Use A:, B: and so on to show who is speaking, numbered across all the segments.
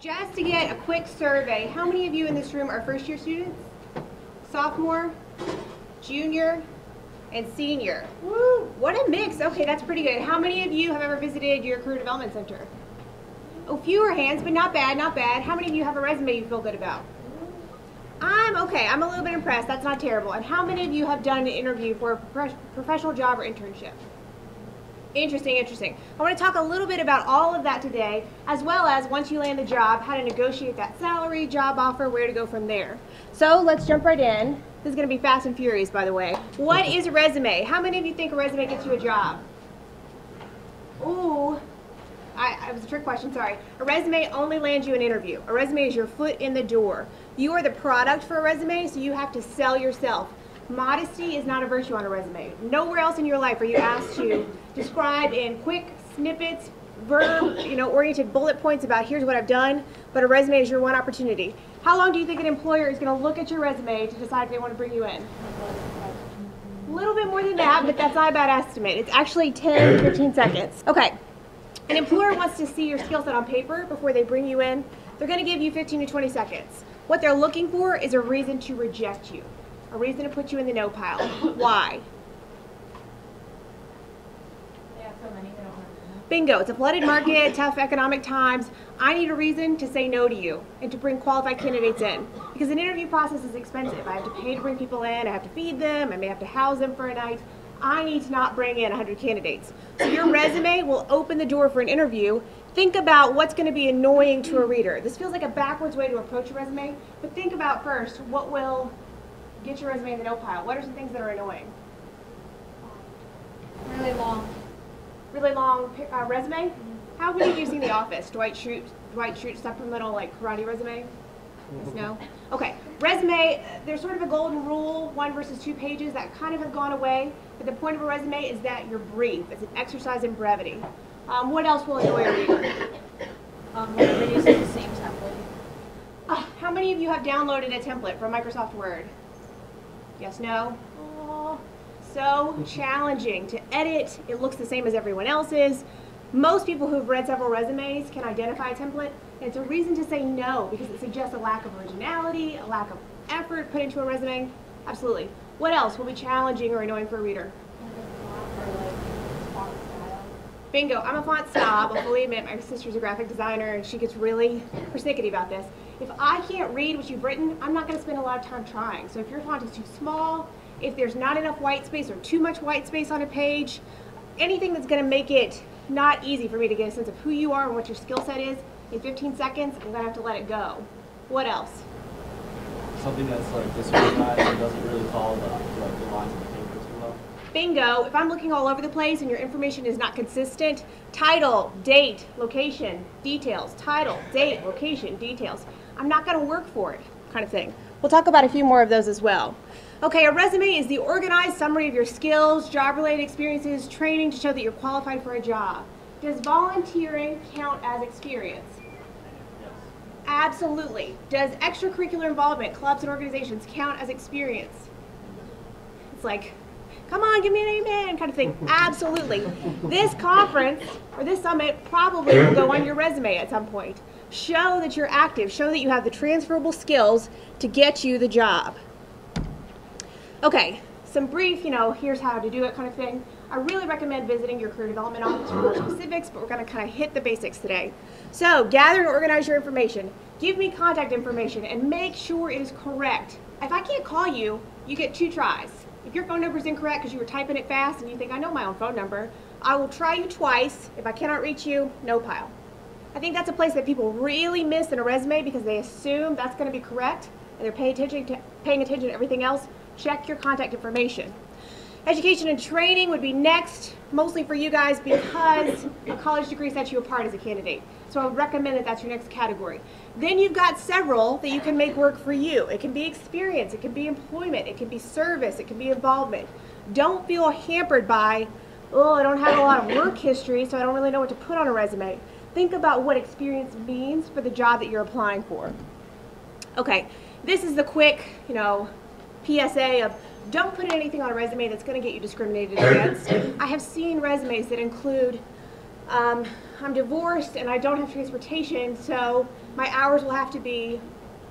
A: Just to get a quick survey, how many of you in this room are first-year students? Sophomore, junior, and senior. Woo! What a mix. Okay, that's pretty good. How many of you have ever visited your career development center? Oh, fewer hands, but not bad, not bad. How many of you have a resume you feel good about? I'm okay. I'm a little bit impressed. That's not terrible. And how many of you have done an interview for a professional job or internship? Interesting, interesting. I want to talk a little bit about all of that today, as well as once you land the job, how to negotiate that salary, job offer, where to go from there. So let's jump right in. This is going to be fast and furious, by the way. What is a resume? How many of you think a resume gets you a job? Ooh, it was a trick question, sorry. A resume only lands you an interview. A resume is your foot in the door. You are the product for a resume, so you have to sell yourself. Modesty is not a virtue on a resume. Nowhere else in your life are you asked to describe in quick snippets, verb-oriented bullet points about here's what I've done, but a resume is your one opportunity. How long do you think an employer is going to look at your resume to decide if they want to bring you in? A little bit more than that, but that's not a bad estimate. It's actually 10 to 15 seconds. Okay, an employer wants to see your skill set on paper before they bring you in. They're going to give you 15 to 20 seconds. What they're looking for is a reason to reject you. A reason to put you in the no pile. Why?
B: They have so many, they don't have enough.
A: Bingo. It's a flooded market, tough economic times. I need a reason to say no to you and to bring qualified candidates in. Because an interview process is expensive. I have to pay to bring people in. I have to feed them. I may have to house them for a night. I need to not bring in 100 candidates. So your resume will open the door for an interview. Think about what's going to be annoying to a reader. This feels like a backwards way to approach a resume, but think about first what will get your resume in the no pile. What are some things that are annoying?
B: Really long.
A: Really long resume? Mm-hmm. How many of you seen The Office? Dwight Schrute supplemental karate resume? Yes, no? Okay, resume, there's sort of a golden rule, 1 versus 2 pages that kind of have gone away, but the point of a resume is that you're brief. It's an exercise in brevity. What else will annoy a reader?
B: They're using the same template.
A: How many of you have downloaded a template from Microsoft Word? Yes, no? Oh, so challenging to edit. It looks the same as everyone else's. Most people who've read several resumes can identify a template, and it's a reason to say no because it suggests a lack of originality, a lack of effort put into a resume. Absolutely. What else will be challenging or annoying for a reader? Bingo. I'm a font snob. I'll fully admit my sister's a graphic designer and she gets really persnickety about this. If I can't read what you've written, I'm not going to spend a lot of time trying. So if your font is too small, if there's not enough white space or too much white space on a page, anything that's going to make it not easy for me to get a sense of who you are and what your skill set is, in 15 seconds, I'm going to have to let it go. What else?
C: Something that's disorganized and doesn't really follow the lines of the paper too well.
A: Bingo. If I'm looking all over the place and your information is not consistent, title, date, location, details, title, date, location, details, I'm not going to work for it, kind of thing. We'll talk about a few more of those as well. Okay, a resume is the organized summary of your skills, job-related experiences, training to show that you're qualified for a job. Does volunteering count as experience?
C: Yes.
A: Absolutely. Does extracurricular involvement, clubs and organizations, count as experience? It's like, come on, give me an amen kind of thing. Absolutely. This conference or this summit probably will go on your resume at some point. Show that you're active. Show that you have the transferable skills to get you the job. Okay, some brief, here's how to do it kind of thing. I really recommend visiting your career development office for more specifics, but we're going to kind of hit the basics today. So, gather and organize your information. Give me contact information and make sure it is correct. If I can't call you, you get 2 tries. If your phone number is incorrect because you were typing it fast and you think, I know my own phone number, I will try you twice. If I cannot reach you, no pile. I think that's a place that people really miss in a resume because they assume that's going to be correct and they're paying attention to everything else. Check your contact information. Education and training would be next, mostly for you guys because a college degree sets you apart as a candidate. So I would recommend that that's your next category. Then you've got several that you can make work for you. It can be experience, it can be employment, it can be service, it can be involvement. Don't feel hampered by, oh, I don't have a lot of work history, so I don't really know what to put on a resume. Think about what experience means for the job that you're applying for. Okay, this is the quick, PSA of don't put anything on a resume that's going to get you discriminated against. I have seen resumes that include I'm divorced and I don't have transportation, so my hours will have to be,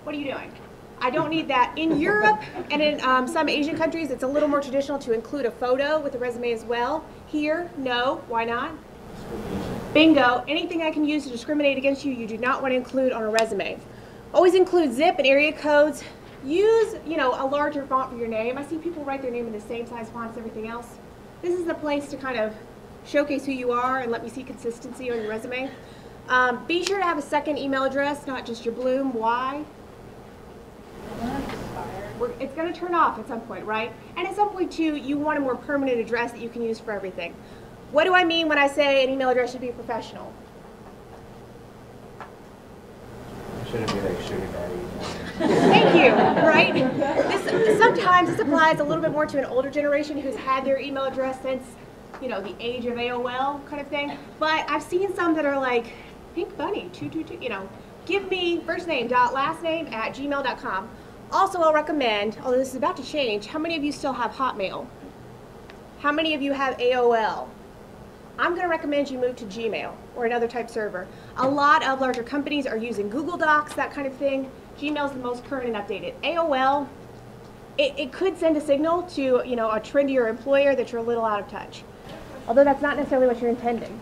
A: what are you doing? I don't need that. In Europe and in some Asian countries, it's a little more traditional to include a photo with the resume as well. Here, no. Why not? Bingo. Anything I can use to discriminate against you, you do not want to include on a resume. Always include zip and area codes. Use, a larger font for your name. I see people write their name in the same size font as everything else. This is the place to kind of showcase who you are and let me see consistency on your resume. Be sure to have a second email address, not just your Bloom. Why? It's going to turn off at some point, right? And at some point, too, you want a more permanent address that you can use for everything. What do I mean when I say an email address should be professional?
D: It shouldn't be like sugar daddy.
A: Thank you, right? Sometimes this applies a little bit more to an older generation who's had their email address since, the age of AOL kind of thing. But I've seen some that are like, Pink Bunny, 222, give me first name dot last name at gmail.com. Also, I'll recommend, although this is about to change, how many of you still have Hotmail? How many of you have AOL? I'm going to recommend you move to Gmail or another type server. A lot of larger companies are using Google Docs, that kind of thing. Gmail is the most current and updated. AOL, it could send a signal to a trendier employer that you're a little out of touch, although that's not necessarily what you're intending.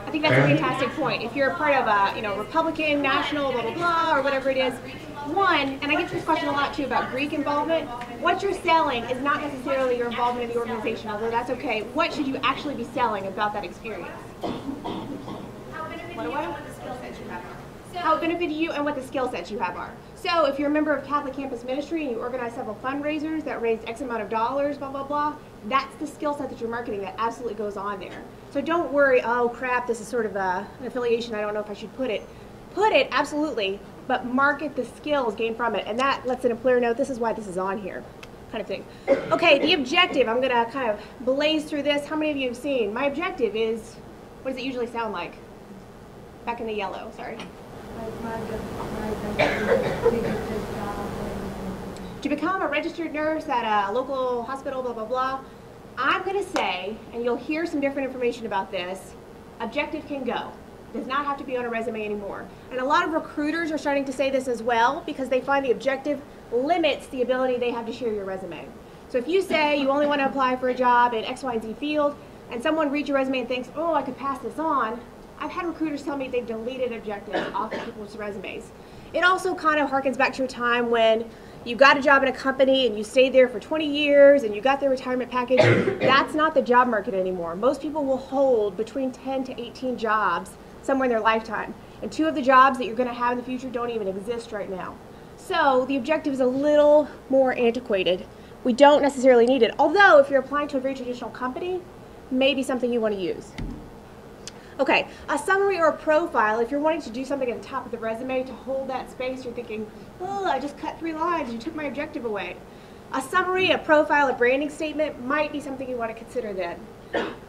A: I think that's a fantastic point. If you're a part of a Republican, national, blah, blah, blah, or whatever it is, one, and I get this question a lot too about Greek involvement, what you're selling is not necessarily your involvement in the organization, although that's okay. What should you actually be selling about that experience? How it benefited you and what the skill sets you have are. So if you're a member of Catholic Campus Ministry and you organize several fundraisers that raised X amount of dollars, blah, blah, blah, that's the skill set that you're marketing that absolutely goes on there. So don't worry, oh crap, this is sort of an affiliation, I don't know if I should put it. Put it, absolutely, but market the skills gained from it. And that lets an employer know this is why this is on here, kind of thing. Okay, the objective, I'm gonna kind of blaze through this. How many of you have seen? My objective is, what does it usually sound like? Back in the yellow, sorry. To become a registered nurse at a local hospital, blah, blah, blah. I'm going to say, and you'll hear some different information about this, objective can go. It does not have to be on a resume anymore. And a lot of recruiters are starting to say this as well because they find the objective limits the ability they have to share your resume. So if you say you only want to apply for a job in X, Y, and Z field, and someone reads your resume and thinks, oh, I could pass this on, I've had recruiters tell me they've deleted objectives off of people's resumes. It also kind of harkens back to a time when you got a job in a company and you stayed there for 20 years and you got their retirement package. That's not the job market anymore. Most people will hold between 10 to 18 jobs somewhere in their lifetime. And 2 of the jobs that you're going to have in the future don't even exist right now. So the objective is a little more antiquated. We don't necessarily need it. Although if you're applying to a very traditional company, maybe something you want to use. Okay, a summary or a profile, if you're wanting to do something at the top of the resume to hold that space, you're thinking, oh, I just cut 3 lines, you took my objective away. A summary, a profile, a branding statement might be something you want to consider then.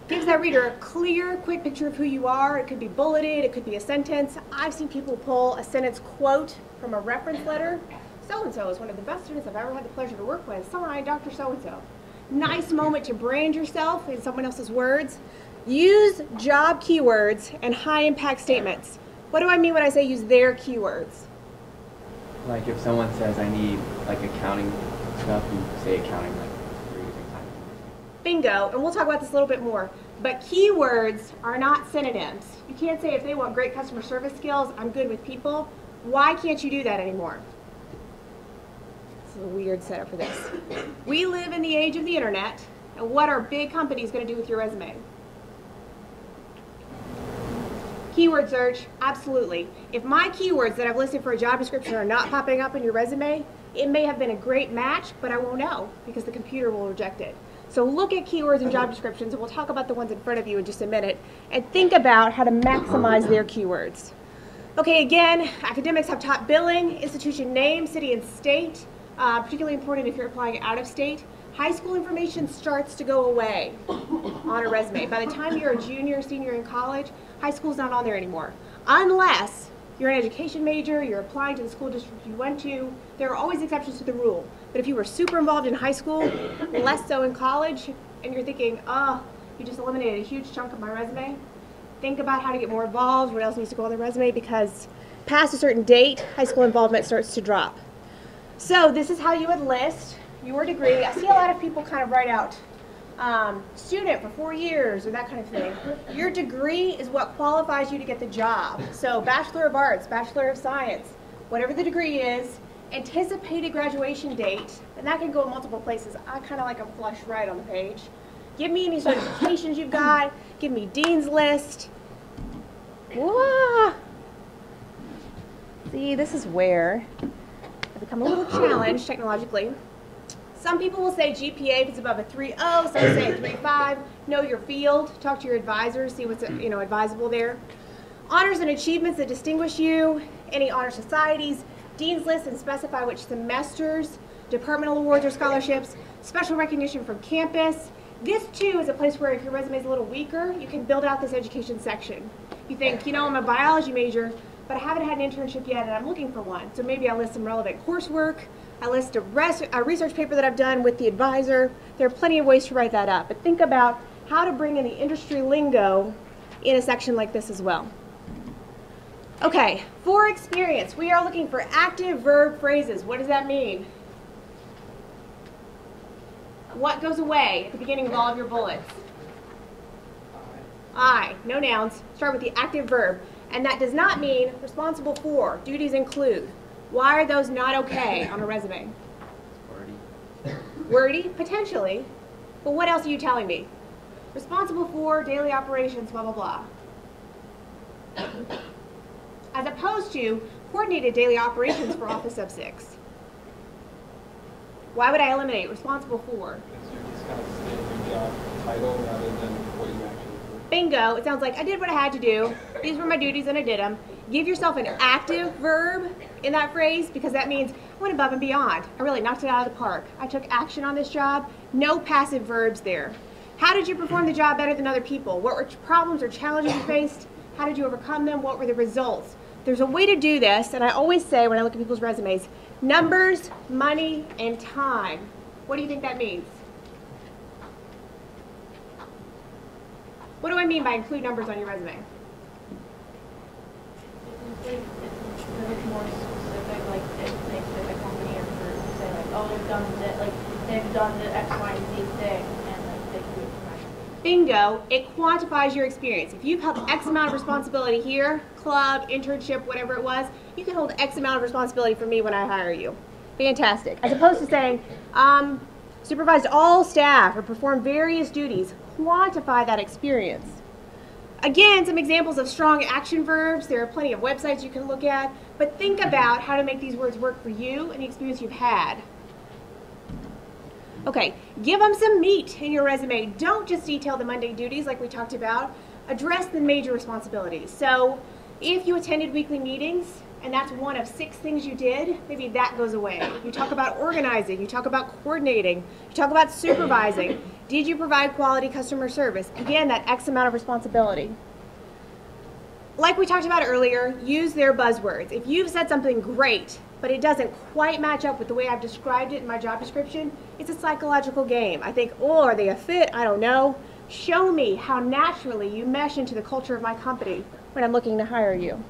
A: Gives that reader a clear, quick picture of who you are. It could be bulleted, it could be a sentence. I've seen people pull a sentence quote from a reference letter. So-and-so is one of the best students I've ever had the pleasure to work with. Signed, Dr. So-and-so. Nice moment to brand yourself in someone else's words. Use job keywords and high-impact statements. What do I mean when I say use their keywords?
D: Like if someone says I need like accounting stuff, you say accounting like you're using time.
A: Bingo, and we'll talk about this a little bit more. But keywords are not synonyms. You can't say if they want great customer service skills, I'm good with people. Why can't you do that anymore? This is a weird setup for this. We live in the age of the internet, and what are big companies going to do with your resume? Keyword search, absolutely. If my keywords that I've listed for a job description are not popping up in your resume, it may have been a great match, but I won't know because the computer will reject it. So look at keywords and job descriptions, and we'll talk about the ones in front of you in just a minute, and think about how to maximize their keywords. Okay, again, academics have top billing, institution name, city and state, particularly important if you're applying out of state. High school information starts to go away on a resume. By the time you're a junior, senior in college, high school's not on there anymore. Unless you're an education major, you're applying to the school district you went to, there are always exceptions to the rule. But if you were super involved in high school, less so in college, and you're thinking, oh, you just eliminated a huge chunk of my resume, think about how to get more involved, what else needs to go on the resume, because past a certain date, high school involvement starts to drop. So this is how you would list your degree. I see a lot of people kind of write out student for 4 years or that kind of thing. Your degree is what qualifies you to get the job. So Bachelor of Arts, Bachelor of Science, whatever the degree is, anticipated graduation date, and that can go in multiple places. I kind of like a flush right on the page. Give me any certifications you've got. Give me Dean's List. Whoa. See, this is where I've become a little challenged technologically. Some people will say GPA if it's above a 3.0, some say a 3.5. Know your field, talk to your advisors, see what's advisable there. Honors and achievements that distinguish you, any honor societies, Dean's List, and specify which semesters, departmental awards or scholarships, special recognition from campus. This too is a place where if your resume is a little weaker, you can build out this education section. You think, I'm a biology major, but I haven't had an internship yet and I'm looking for one. So maybe I list some relevant coursework. I list a research paper that I've done with the advisor. There are plenty of ways to write that up. But think about how to bring in the industry lingo in a section like this as well. Okay, for experience, we are looking for active verb phrases. What does that mean? What goes away at the beginning of all of your bullets? I, no nouns. Start with the active verb. And that does not mean responsible for, duties include. Why are those not okay on a resume?
D: Wordy.
A: Wordy? Potentially. But what else are you telling me? Responsible for daily operations, blah, blah, blah. As opposed to coordinated daily operations for Office Sub 6. Why would I eliminate responsible for?
C: Because you're just kind of stating your job title rather than what you actually do.
A: Bingo. It sounds like I did what I had to do. These were my duties and I did them. Give yourself an active verb in that phrase because that means I went above and beyond. I really knocked it out of the park. I took action on this job. No passive verbs there. How did you perform the job better than other people? What were problems or challenges you faced? How did you overcome them? What were the results? There's a way to do this, and I always say when I look at people's resumes, numbers, money, and time. What do you think that means? What do I mean by include numbers on your resume?
B: It's more specific, like if they say the company or group say like, oh, they've done the X, Y, and Z thing, and like they do it for my.
A: Bingo, it quantifies your experience. If you've held X amount of responsibility here, club, internship, whatever it was, you can hold X amount of responsibility for me when I hire you. Fantastic. As opposed to saying, supervised all staff or performed various duties, quantify that experience. Again, some examples of strong action verbs. There are plenty of websites you can look at, but think about how to make these words work for you and the experience you've had. Okay, give them some meat in your resume. Don't just detail the mundane duties like we talked about. Address the major responsibilities. So if you attended weekly meetings and that's one of 6 things you did, maybe that goes away. You talk about organizing, you talk about coordinating, you talk about supervising. Did you provide quality customer service? Again, that X amount of responsibility. Like we talked about earlier, use their buzzwords. If you've said something great, but it doesn't quite match up with the way I've described it in my job description, it's a psychological game. I think, oh, are they a fit? I don't know. Show me how naturally you mesh into the culture of my company when I'm looking to hire you.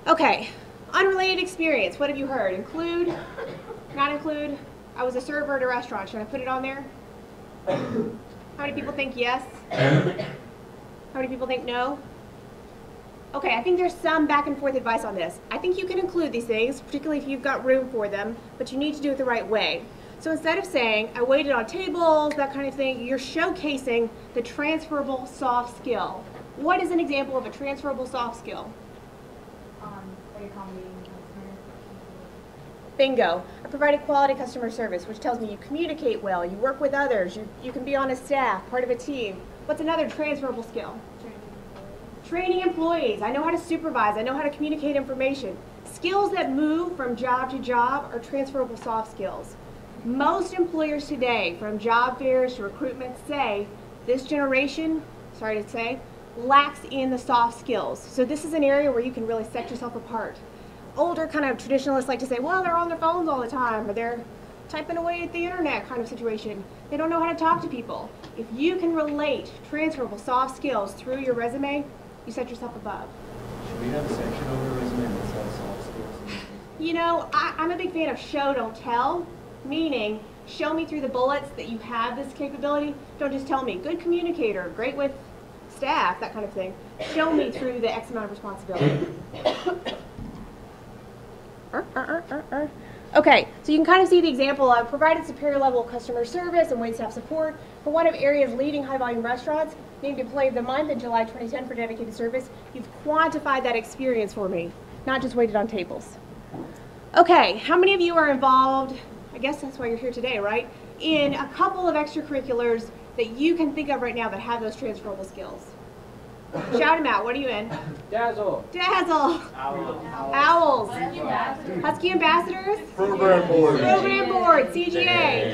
A: Okay, unrelated experience. What have you heard? Include? Not include? I was a server at a restaurant. Should I put it on there? How many people think yes? How many people think no? Okay, I think there's some back and forth advice on this. I think you can include these things, particularly if you've got room for them, but you need to do it the right way. So instead of saying, I waited on tables, that kind of thing, you're showcasing the transferable soft skill. What is an example of a transferable soft skill?
B: Like accommodating customers.
A: Bingo. I provided quality customer service, which tells me you communicate well, you work with others, you can be on a staff, part of a team. What's another transferable skill? Training employees. I know how to supervise. I know how to communicate information. Skills that move from job to job are transferable soft skills. Most employers today, from job fairs to recruitment, say this generation, sorry to say, lacks in the soft skills. So this is an area where you can really set yourself apart. Older kind of traditionalists like to say, well, they're on their phones all the time, or they're typing away at the internet kind of situation. They don't know how to talk to people. If you can relate transferable soft skills through your resume, you set yourself above.
C: Should we have a section over a resume that says soft skills?
A: You know, I'm a big fan of show, don't tell, meaning show me through the bullets that you have this capability. Don't just tell me, good communicator, great with staff, that kind of thing. Show me through the X amount of responsibility. Okay, so you can kind of see the example of provided superior level of customer service and wait staff support for one of area's leading high volume restaurants, named Employee of the Month in July 2010 for dedicated service. You've quantified that experience for me, not just waited on tables. Okay, how many of you are involved, I guess that's why you're here today, right, in a couple of extracurriculars that you can think of right now that have those transferable skills? Shout them out. What are you in?
C: Dazzle.
A: Dazzle.
C: Owls.
A: Owls. Husky Ambassadors.
E: Program board.
A: Program board. CGA.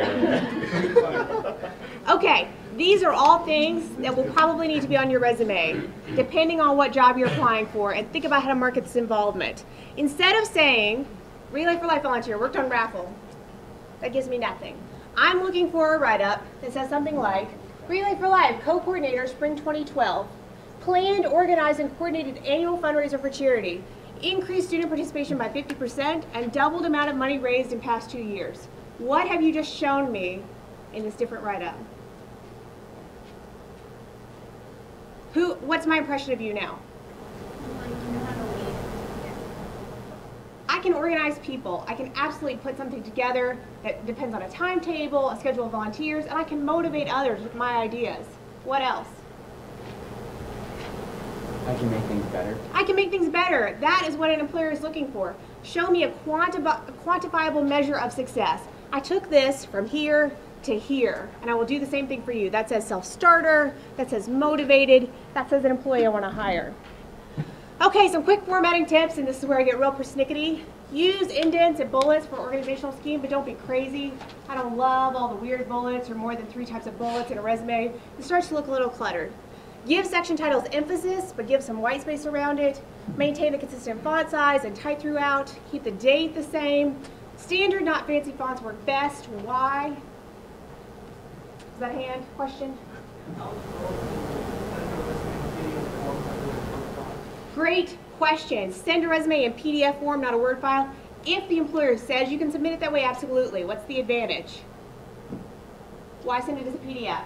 A: Okay, these are all things that will probably need to be on your resume, depending on what job you're applying for, and think about how to market this involvement. Instead of saying, Relay for Life volunteer, worked on raffle, that gives me nothing. I'm looking for a write-up that says something like, Relay for Life, co-coordinator, spring 2012. Planned, organized, and coordinated annual fundraiser for charity. Increased student participation by 50% and doubled amount of money raised in past 2 years. What have you just shown me in this different write-up? What's my impression of you now? I can organize people. I can absolutely put something together that depends on a timetable, a schedule of volunteers, and I can motivate others with my ideas. What else?
D: I can make things better.
A: I can make things better. That is what an employer is looking for. Show me a quantifiable measure of success. I took this from here to here, and I will do the same thing for you. That says self-starter, that says motivated, that says an employee I want to hire. Okay, some quick formatting tips, and this is where I get real persnickety. Use indents and bullets for organizational scheme, but don't be crazy. I don't love all the weird bullets or more than 3 types of bullets in a resume. It starts to look a little cluttered. Give section titles emphasis, but give some white space around it. Maintain the consistent font size and type throughout. Keep the date the same. Standard, not fancy fonts work best. Why? Is that a hand question? Great question. Send a resume in PDF form, not a Word file. If the employer says you can submit it that way, absolutely. What's the advantage? Why send it as a PDF?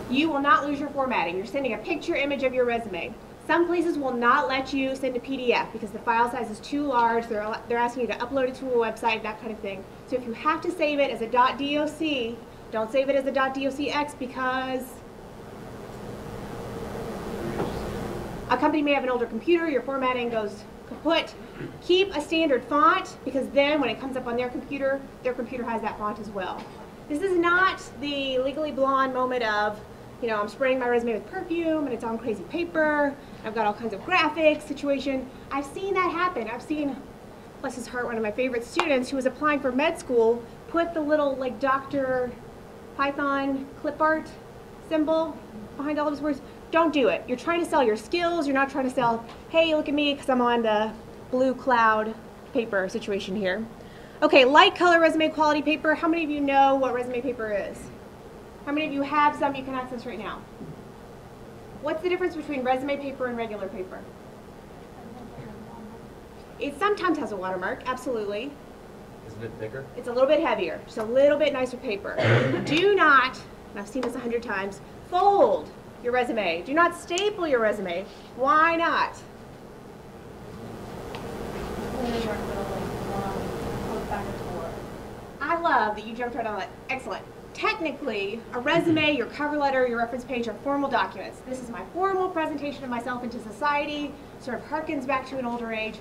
A: You will not lose your formatting. You're sending a picture image of your resume. Some places will not let you send a PDF because the file size is too large. They're asking you to upload it to a website, that kind of thing. So if you have to save it as a .doc, don't save it as a .docx because a company may have an older computer, your formatting goes kaput. Keep a standard font because then when it comes up on their computer has that font as well. This is not the Legally Blonde moment of, you know, I'm spraying my resume with perfume and it's on crazy paper, I've got all kinds of graphics situation. I've seen that happen. I've seen, bless his heart, one of my favorite students who was applying for med school put the little like Dr. Python clip art symbol behind all of his words. Don't do it. You're trying to sell your skills. You're not trying to sell, hey, look at me because I'm on the blue cloud paper situation here. Okay, light color resume quality paper. How many of you know what resume paper is? How many of you have some you can access right now? What's the difference between resume paper and regular paper? It sometimes has a watermark, absolutely.
E: Isn't it thicker?
A: It's a little bit heavier, just a little bit nicer paper. Do not, and I've seen this 100 times, fold your resume. Do not staple your resume. Why not? I love that you jumped right on that. Excellent. Technically, a resume, your cover letter, your reference page are formal documents. This is my formal presentation of myself into society, sort of harkens back to an older age.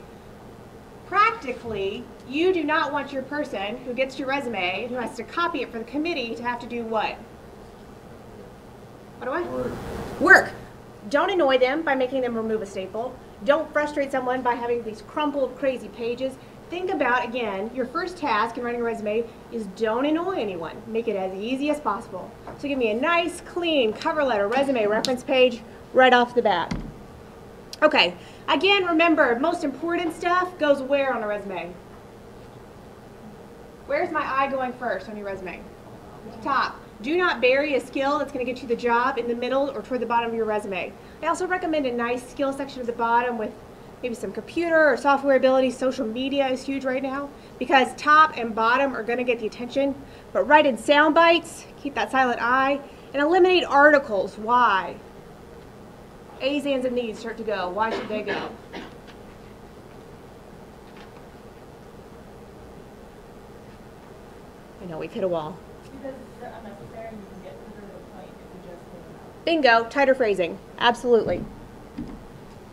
A: Practically, you do not want your person who gets your resume and who has to copy it for the committee to have to do what? What do I? Work. Don't annoy them by making them remove a staple. Don't frustrate someone by having these crumpled, crazy pages. think about, again, your first task in writing a resume is don't annoy anyone. Make it as easy as possible. So give me a nice, clean cover letter, resume, reference page right off the bat. Okay, again, remember, most important stuff goes where on a resume? Where's my eye going first on your resume? Top. Do not bury a skill that's going to get you the job in the middle or toward the bottom of your resume. I also recommend a nice skill section at the bottom with maybe some computer or software ability. Social media is huge right now because top and bottom are going to get the attention. But write in sound bites, keep that silent eye, and eliminate articles. Why? A's, ands, and these start to go. Why should they go? I know, we've hit a wall.
B: Because it's unnecessary and you can get to the point if you just leave them out.
A: Bingo, tighter phrasing. Absolutely.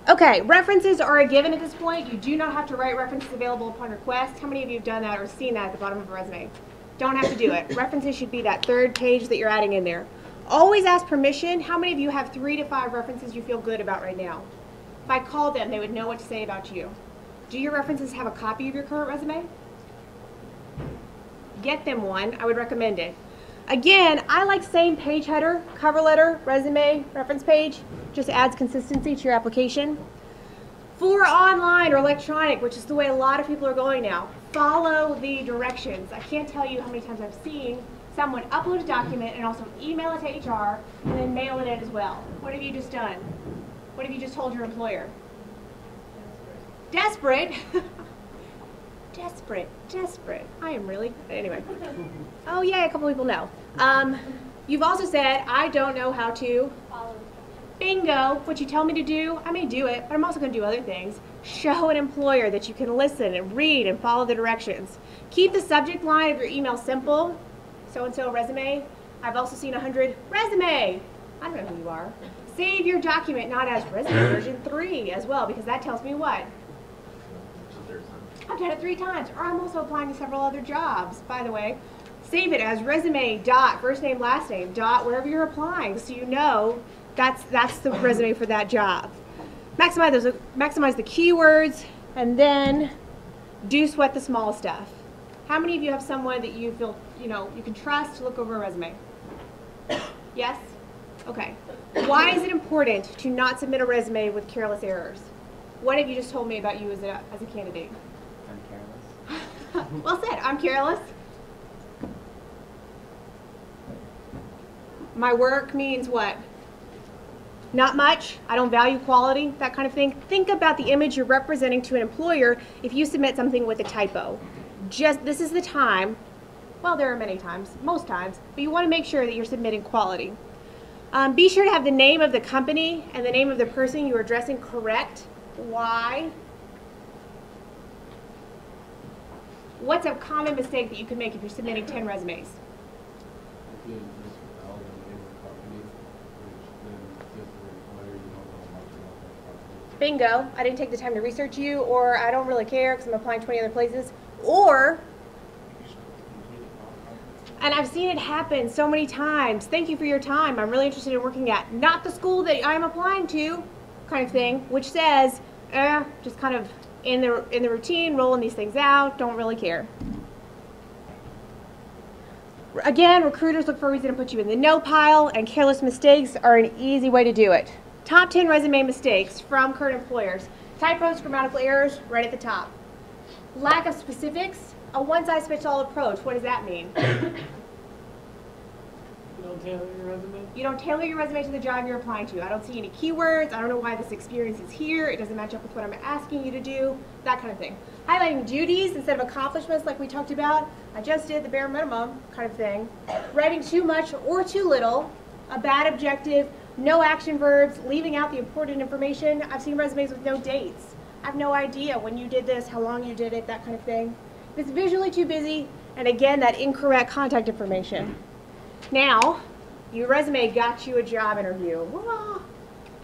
A: Okay, references are a given at this point. You do not have to write references available upon request. How many of you have done that or seen that at the bottom of a resume? Don't have to do it. References should be that third page that you're adding in there. Always ask permission. How many of you have 3 to 5 references you feel good about right now? If I called them, they would know what to say about you. Do your references have a copy of your current resume? Get them one. I would recommend it. Again, I like saying page header, cover letter, resume, reference page. Just adds consistency to your application. For online or electronic, which is the way a lot of people are going now, follow the directions. I can't tell you how many times I've seen someone upload a document and also email it to HR and then mail it in as well. What have you just done? What have you just told your employer? Desperate. Desperate. I am really, anyway. Oh yeah, a couple people know. You've also said, I don't know how to
B: Follow.
A: bingo, what you tell me to do, I may do it, but I'm also going to do other things. Show an employer that you can listen and read and follow the directions. Keep the subject line of your email simple. So-and-so resume. I've also seen 100 resume. I don't know who you are. Save your document not as resume version 3 as well, because that tells me what? I've done it 3 times, or I'm also applying to several other jobs, by the way. Save it as resume dot first name last name dot wherever you're applying, so you know that's the resume for that job. Maximize the keywords, and then do sweat the small stuff. How many of you have someone that you feel you can trust to look over a resume? Yes? Okay. Why is it important to not submit a resume with careless errors? What have you just told me about you as a candidate?
D: I'm careless.
A: Well said. I'm careless. My work means what? Not much. I don't value quality, that kind of thing. Think about the image you're representing to an employer if you submit something with a typo. This is the time, well, there are many times, most times, but you want to make sure that you're submitting quality. Be sure to have the name of the company and the name of the person you're addressing correct. Why? What's a common mistake that you can make if you're submitting 10 resumes? Bingo, I didn't take the time to research you, or I don't really care because I'm applying 20 other places, or, and I've seen it happen so many times, thank you for your time, I'm really interested in working at not the school that I'm applying to, kind of thing, which says, just kind of in the routine, rolling these things out, don't really care. Again, recruiters look for a reason to put you in the no pile, and careless mistakes are an easy way to do it. Top 10 resume mistakes from current employers. Typos, grammatical errors, right at the top. Lack of specifics, a one-size-fits-all approach. What does that mean?
C: You don't tailor your resume?
A: You don't tailor your resume to the job you're applying to. I don't see any keywords. I don't know why this experience is here. It doesn't match up with what I'm asking you to do. That kind of thing. Highlighting duties instead of accomplishments like we talked about. I just did the bare minimum kind of thing. Writing too much or too little. A bad objective. No action verbs, leaving out the important information. I've seen resumes with no dates. I have no idea when you did this, how long you did it, that kind of thing. If it's visually too busy, and again, that incorrect contact information. Now, your resume got you a job interview. Whoa.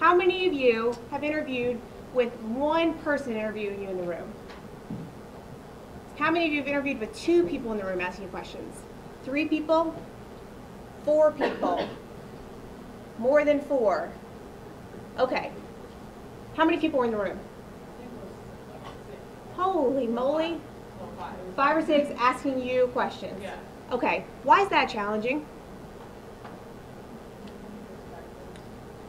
A: How many of you have interviewed with one person interviewing you in the room? How many of you have interviewed with 2 people in the room asking you questions? 3 people? 4 people? More than 4. Okay. How many people were in the room? Holy moly.
B: Well, 5.
A: 5 or 6 asking you questions.
B: Yeah.
A: Okay, why is that challenging?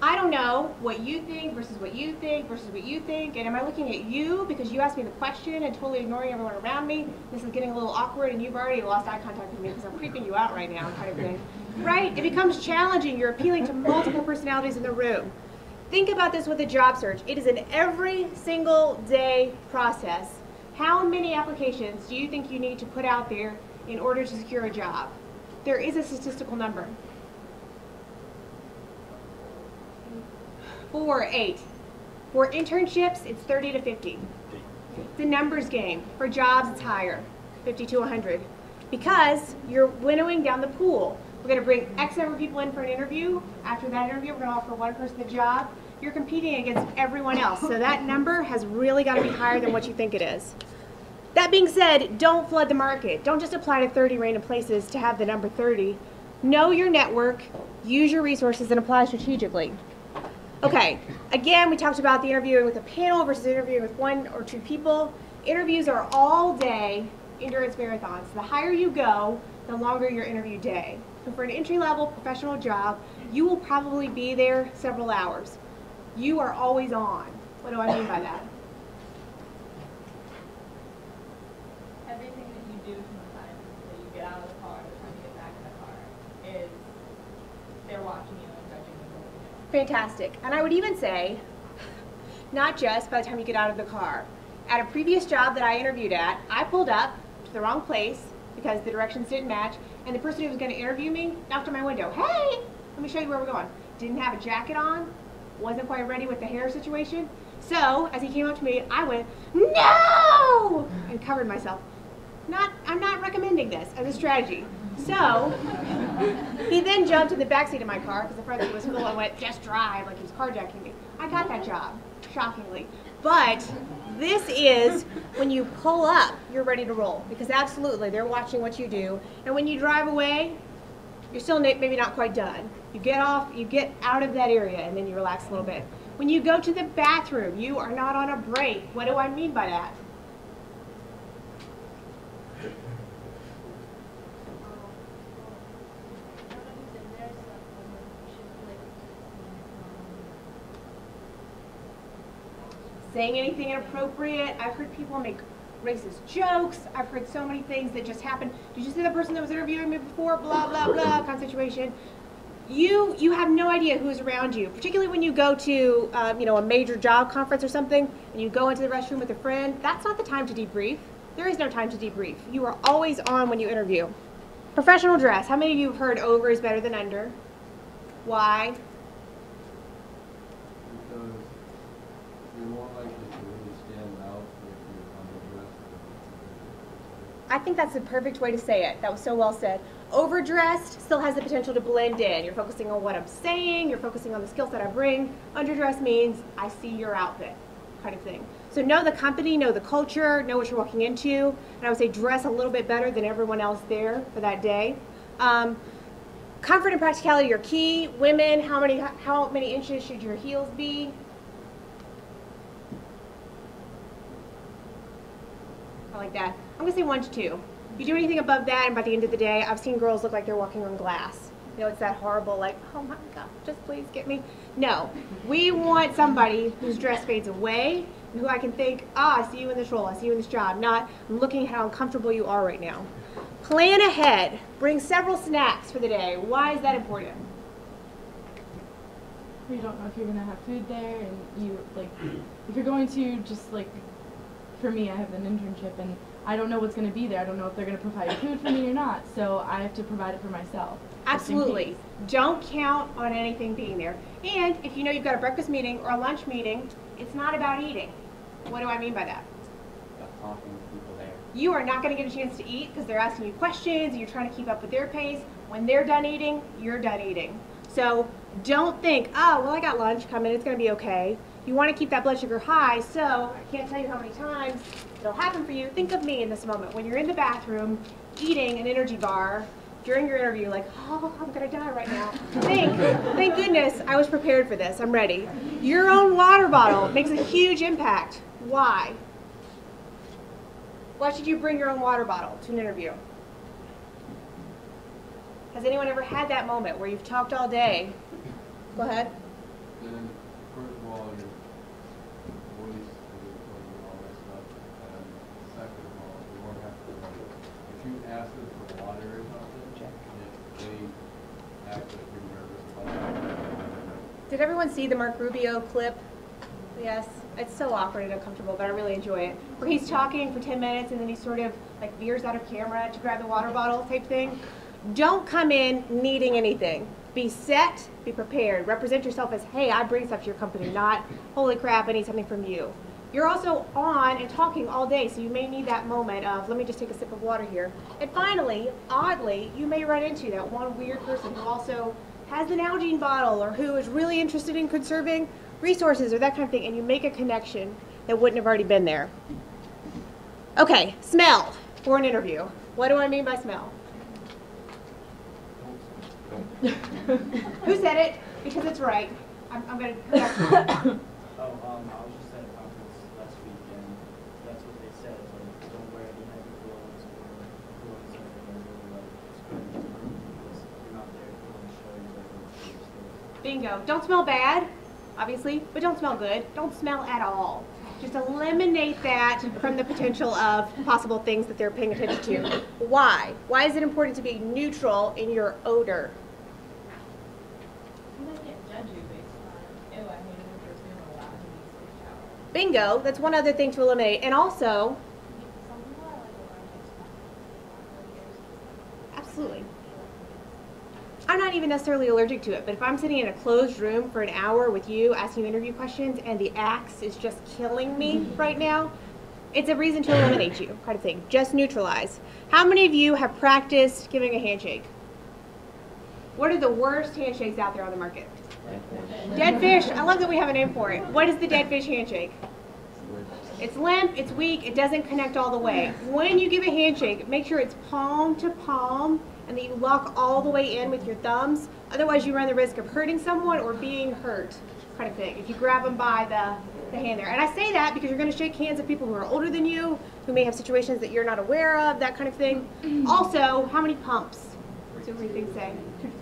A: I don't know what you think versus what you think versus what you think, and am I looking at you because you asked me the question and totally ignoring everyone around me? This is getting a little awkward and you've already lost eye contact with me because I'm creeping you out right now kind of thing. Right? It becomes challenging. You're appealing to multiple personalities in the room. Think about this with a job search. It is an every single day process. How many applications do you think you need to put out there in order to secure a job? There is a statistical number. 4 or 8. For internships, it's 30 to 50. It's a numbers game. For jobs, it's higher, 50 to 100. Because you're winnowing down the pool. We're going to bring X number of people in for an interview. After that interview, we're going to offer one person the job. You're competing against everyone else. So that number has really got to be higher than what you think it is. That being said, don't flood the market. Don't just apply to 30 random places to have the number 30. Know your network, use your resources, and apply strategically. Okay, again, we talked about the interviewing with a panel versus interviewing with 1 or 2 people. Interviews are all day endurance marathons. The higher you go, the longer your interview day. So for an entry-level professional job, you will probably be there several hours. You are always on. What do I mean by that?
B: Everything that you do from the time that you get out of the car to the time you get back in the car is they're watching you and judging you.
A: Fantastic. And I would even say, not just by the time you get out of the car. At a previous job that I interviewed at, I pulled up to the wrong place because the directions didn't match, and the person who was going to interview me knocked on my window. Hey, let me show you where we're going. Didn't have a jacket on, wasn't quite ready with the hair situation. So as he came up to me, I went, no, and covered myself. I'm not recommending this as a strategy. So he then jumped in the backseat of my car because the front seat was full and went, just drive, like he was carjacking me. I got that job, shockingly. But this is when you pull up, you're ready to roll, because absolutely they're watching what you do. And when you drive away, you're still maybe not quite done. You get off, you get out of that area, and then you relax a little bit. When you go to the bathroom, you are not on a break. What do I mean by that? Saying anything inappropriate. I've heard people make racist jokes. I've heard so many things that just happen. Did you see the person that was interviewing me before? Blah, blah, blah, kind of situation. You have no idea who's around you, particularly when you go to a major job conference or something, and you go into the restroom with a friend. That's not the time to debrief. There is no time to debrief. You are always on when you interview. Professional dress. How many of you have heard over is better than under? Why?
F: Because you're more likely to really stand out if you're underdressed.
A: I think that's the perfect way to say it. That was so well said. Overdressed still has the potential to blend in. You're focusing on what I'm saying, you're focusing on the skills that I bring. Underdressed means I see your outfit, kind of thing. So know the company, know the culture, know what you're walking into, and I would say dress a little bit better than everyone else there for that day. Comfort and practicality are key. Women, how many inches should your heels be? I like that. I'm gonna say 1 to 2. If you do anything above that, and by the end of the day, I've seen girls look like they're walking on glass. You know, it's that horrible, like, oh my God, just please get me. No, we want somebody whose dress fades away, and who I can think, I see you in this role, I see you in this job, not I'm looking at how uncomfortable you are right now. Plan ahead. Bring several snacks for the day. Why is that important?
G: You don't know if you're going to have food there, and you, like, if you're going to just, like, for me, I have an internship, and I don't know what's going to be there. I don't know if they're going to provide food for me or not, so I have to provide it for myself.
A: Absolutely. Don't count on anything being there. And if you know you've got a breakfast meeting or a lunch meeting, it's not about eating. What do I mean by that?
D: About talking with people there.
A: You are not going to get a chance to eat because they're asking you questions and you're trying to keep up with their pace. When they're done eating, you're done eating. So don't think, oh, well, I got lunch coming, it's going to be okay. You want to keep that blood sugar high, so I can't tell you how many times it'll happen for you. Think of me in this moment. When you're in the bathroom eating an energy bar during your interview, like, oh, I'm going to die right now. Thank goodness I was prepared for this. I'm ready. Your own water bottle makes a huge impact. Why? Why should you bring your own water bottle to an interview? Has anyone ever had that moment where you've talked all day? Go ahead.
F: Then, first of all, your voice is important and all that stuff. And second of all, you won't have to, like, if you ask them for water or something, if they act like you're nervous about that.
A: Did everyone see the Mark Rubio clip? Yes. It's so awkward and uncomfortable, but I really enjoy it. Where he's talking for 10 minutes and then he sort of like veers out of camera to grab the water bottle type thing. Don't come in needing anything. Be set, be prepared. Represent yourself as, hey, I bring stuff to your company, not, holy crap, I need something from you. You're also on and talking all day, so you may need that moment of, let me just take a sip of water here. And finally, oddly, you may run into that one weird person who also has an Nalgene bottle or who is really interested in conserving resources or that kind of thing, and you make a connection that wouldn't have already been there. Okay, smell for an interview. What do I mean by smell? Who said it? Because it's right. I'm going to correct you.
C: Oh, I was just at a conference last week, and that's what they said. Like, don't wear any heavy clothes or clothes that are really like spreading the room because you're not there to really show you like what you're
A: Bingo. Don't smell bad, obviously, but don't smell good. Don't smell at all. Just eliminate that from the potential of possible things that they're paying attention to. Why? Why is it important to be neutral in your odor?
B: They can't judge you based on, ew, I hate it when there's no allowed to use the shower.
A: Bingo. That's one other thing to eliminate. And also,
B: Some people are like allergic to
A: absolutely. I'm not even necessarily allergic to it, but if I'm sitting in a closed room for an hour with you asking you interview questions and the axe is just killing me right now, it's a reason to eliminate you, kind of thing. Just neutralize. How many of you have practiced giving a handshake? What are the worst handshakes out there on the market? Dead fish. I love that we have a name for it. What is the dead fish handshake? It's limp, it's weak, it doesn't connect all the way. When you give a handshake, make sure it's palm to palm and that you lock all the way in with your thumbs. Otherwise, you run the risk of hurting someone or being hurt, kind of thing, if you grab them by the hand there. And I say that because you're going to shake hands with people who are older than you, who may have situations that you're not aware of, that kind of thing. Also, how many pumps? What's everything say?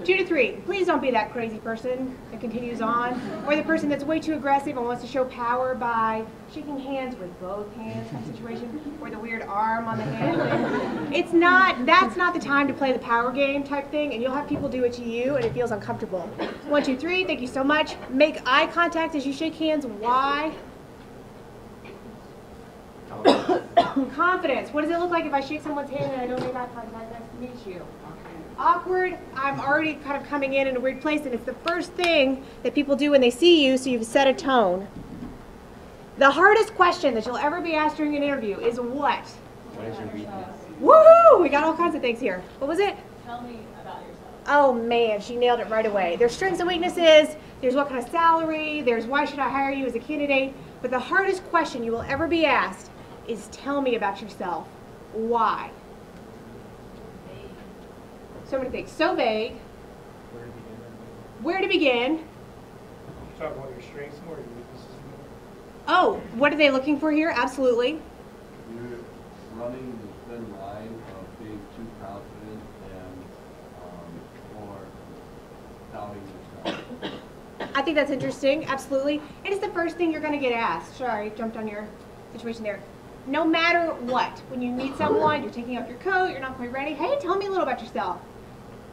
A: 2 to 3. Please don't be that crazy person that continues on, or the person that's way too aggressive and wants to show power by shaking hands with both hands kind of situation, or the weird arm on the hand. It's not, that's not the time to play the power game type thing, and you'll have people do it to you, and it feels uncomfortable. 1, 2, 3, thank you so much. Make eye contact as you shake hands. Why? Confidence. What does it look like if I shake someone's hand and I don't make eye contact? Nice to meet you. Awkward. I'm already kind of coming in a weird place, and it's the first thing that people do when they see you, so you've set a tone. The hardest question that you'll ever be asked during an interview is what?
D: What is your weakness?
A: Woohoo! We got all kinds of things here. What was it?
B: Tell me about yourself.
A: Oh man, she nailed it right away. There's strengths and weaknesses, there's what kind of salary, there's why should I hire you as a candidate, but the hardest question you will ever be asked is tell me about yourself. Why? So many things. So vague. Where to begin?
H: You talk about your strengths more, your weaknesses more.
A: Oh, what are they looking for here? Absolutely.
F: You're running the thin line of being too confident and or doubting yourself.
A: I think that's interesting. Absolutely. It is the first thing you're going to get asked. Sorry, jumped on your situation there. No matter what, when you meet someone, you're taking off your coat, you're not quite ready. Hey, tell me a little about yourself.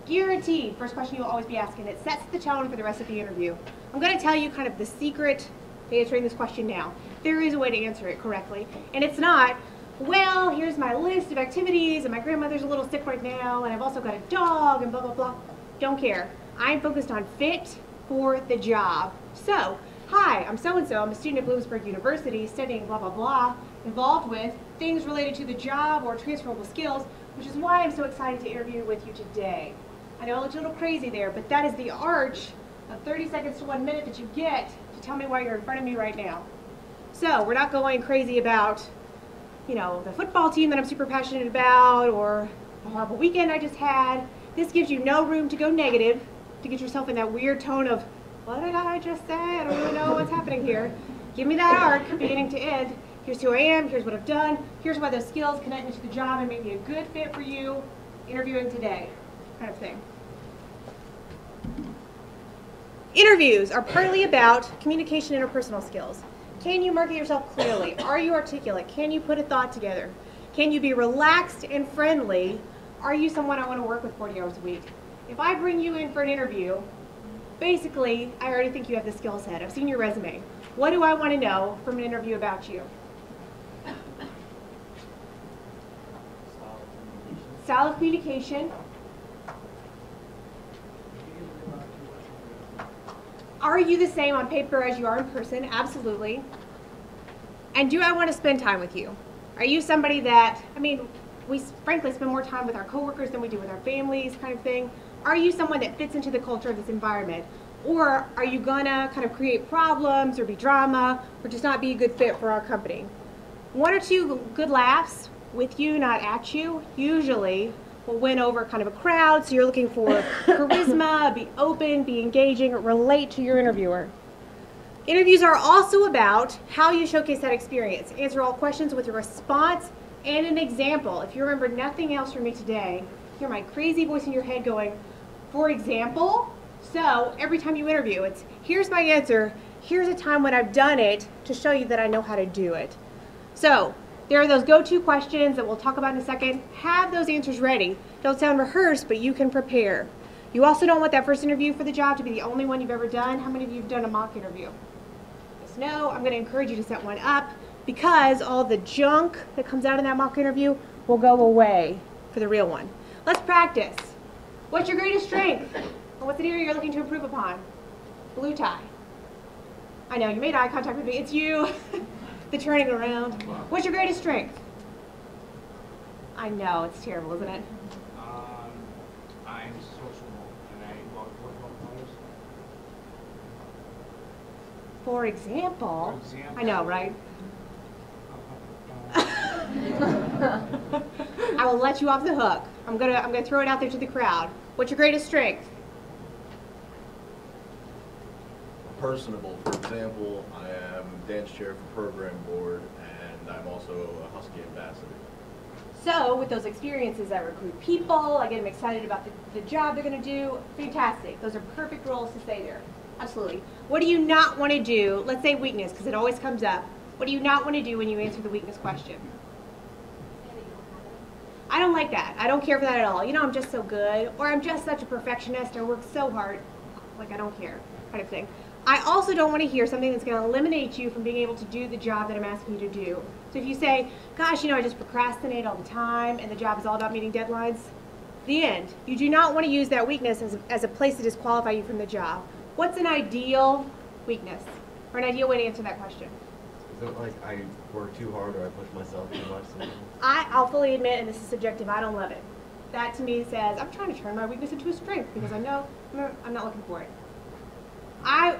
A: Guaranteed, first question you'll always be asking. It sets the tone for the rest of the interview. I'm going to tell you kind of the secret to answering this question now. There is a way to answer it correctly, and it's not, well, here's my list of activities, and my grandmother's a little sick right now, and I've also got a dog, and blah, blah, blah. Don't care. I'm focused on fit for the job. So, hi, I'm so-and-so. I'm a student at Bloomsburg University studying blah, blah, blah, involved with things related to the job or transferable skills, which is why I'm so excited to interview with you today. I know I looked a little crazy there, but that is the arch of 30 seconds to 1 minute that you get to tell me why you're in front of me right now. So we're not going crazy about, you know, the football team that I'm super passionate about or the horrible weekend I just had. This gives you no room to go negative, to get yourself in that weird tone of, what did I just say? I don't really know what's happening here. Give me that arc, beginning to end. Here's who I am, here's what I've done, here's why those skills connect me to the job and make me a good fit for you interviewing today, kind of thing. Interviews are partly about communication and interpersonal skills. Can you market yourself clearly? Are you articulate? Can you put a thought together? Can you be relaxed and friendly? Are you someone I want to work with 40 hours a week? If I bring you in for an interview, basically, I already think you have the skill set. I've seen your resume. What do I want to know from an interview about you? Style of communication. Are you the same on paper as you are in person? Absolutely. And do I want to spend time with you? Are you somebody that, I mean, we frankly spend more time with our coworkers than we do with our families, kind of thing. Are you someone that fits into the culture of this environment? Or are you gonna kind of create problems or be drama or just not be a good fit for our company? One or two good laughs with you, not at you, usually will win over kind of a crowd. So you're looking for charisma, be open, be engaging, relate to your interviewer. Interviews are also about how you showcase that experience. Answer all questions with a response and an example. If you remember nothing else from me today, hear my crazy voice in your head going, for example. So every time you interview, it's here's my answer, here's a time when I've done it to show you that I know how to do it. So there are those go-to questions that we'll talk about in a second. Have those answers ready. Don't sound rehearsed, but you can prepare. You also don't want that first interview for the job to be the only one you've ever done. How many of you have done a mock interview? Yes, no. I'm going to encourage you to set one up because all the junk that comes out of that mock interview will go away for the real one. Let's practice. What's your greatest strength? Or what's an area you're looking to improve upon? Blue tie. I know, you made eye contact with me. It's you. The turning around. What's your greatest strength? I know, it's terrible, isn't it?
C: I'm sociable and I work with others.
A: For example,
C: For example.
A: I know, right? I will let you off the hook. I'm gonna throw it out there to the crowd. What's your greatest strength?
E: Personable. For example, I am dance chair for program board, and I'm also a Husky ambassador.
A: So with those experiences, I recruit people, I get them excited about the job they're going to do. Fantastic. Those are perfect roles to stay there. Absolutely. What do you not want to do? Let's say weakness, because it always comes up. What do you not want to do when you answer the weakness question? I don't like that. I don't care for that at all. You know, I'm just so good, or I'm just such a perfectionist, or work so hard, like I don't care, kind of thing. I also don't want to hear something that's going to eliminate you from being able to do the job that I'm asking you to do. So if you say, gosh, you know, I just procrastinate all the time and the job is all about meeting deadlines, the end. You do not want to use that weakness as a place to disqualify you from the job. What's an ideal weakness or an ideal way to answer that question?
E: Is it like I work too hard or I push myself too much?
A: I'll fully admit, and this is subjective, I don't love it. That to me says, I'm trying to turn my weakness into a strength because I know I'm not looking for it.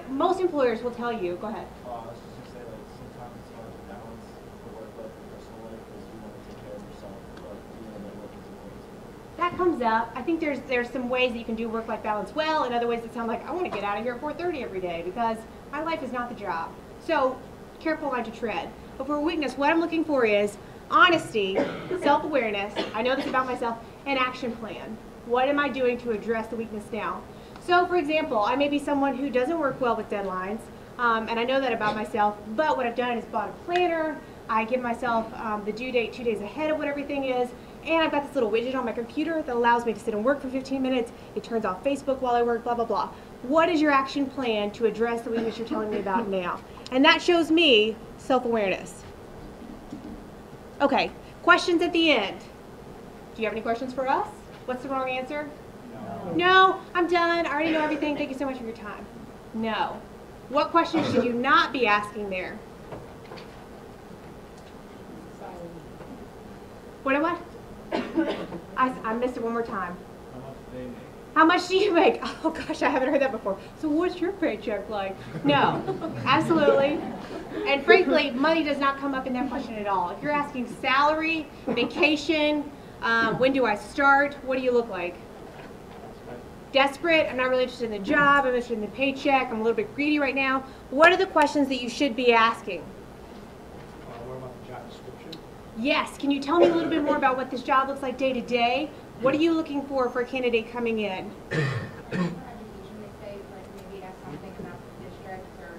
A: Most employers will tell you, go ahead.
C: I was just gonna say, like, sometimes it's hard to balance the work life and personal life because you want to take care of yourself, but you know that work is important too.
A: That comes up. I think there's some ways that you can do work-life balance well, and other ways that sound like I want to get out of here at 4:30 every day because my life is not the job. So careful line to tread. But for weakness, what I'm looking for is honesty, self-awareness, I know this about myself, and action plan. What am I doing to address the weakness now? So for example, I may be someone who doesn't work well with deadlines, and I know that about myself, but what I've done is bought a planner. I give myself the due date 2 days ahead of what everything is, and I've got this little widget on my computer that allows me to sit and work for 15 minutes. It turns off Facebook while I work, blah, blah, blah. What is your action plan to address the weakness you're telling me about now? And that shows me self-awareness. Okay, questions at the end. Do you have any questions for us? What's the wrong answer? No, I'm done. I already know everything. Thank you so much for your time. No. What questions should you not be asking there? What am I? I missed it one more time.
C: How much do they make?
A: How much do you make? Oh gosh, I haven't heard that before. So what's your paycheck like? No, absolutely. And frankly, money does not come up in that question at all. If you're asking salary, vacation, when do I start, what do you look like? Desperate, I'm not really interested in the job, I'm interested in the paycheck, I'm a little bit greedy right now. What are the questions that you should be asking?
C: What about the
A: Yes. Can you tell me a little bit more about what this job looks like day to day? What are you looking for a candidate coming in?
I: For education, they say like maybe ask something about the district or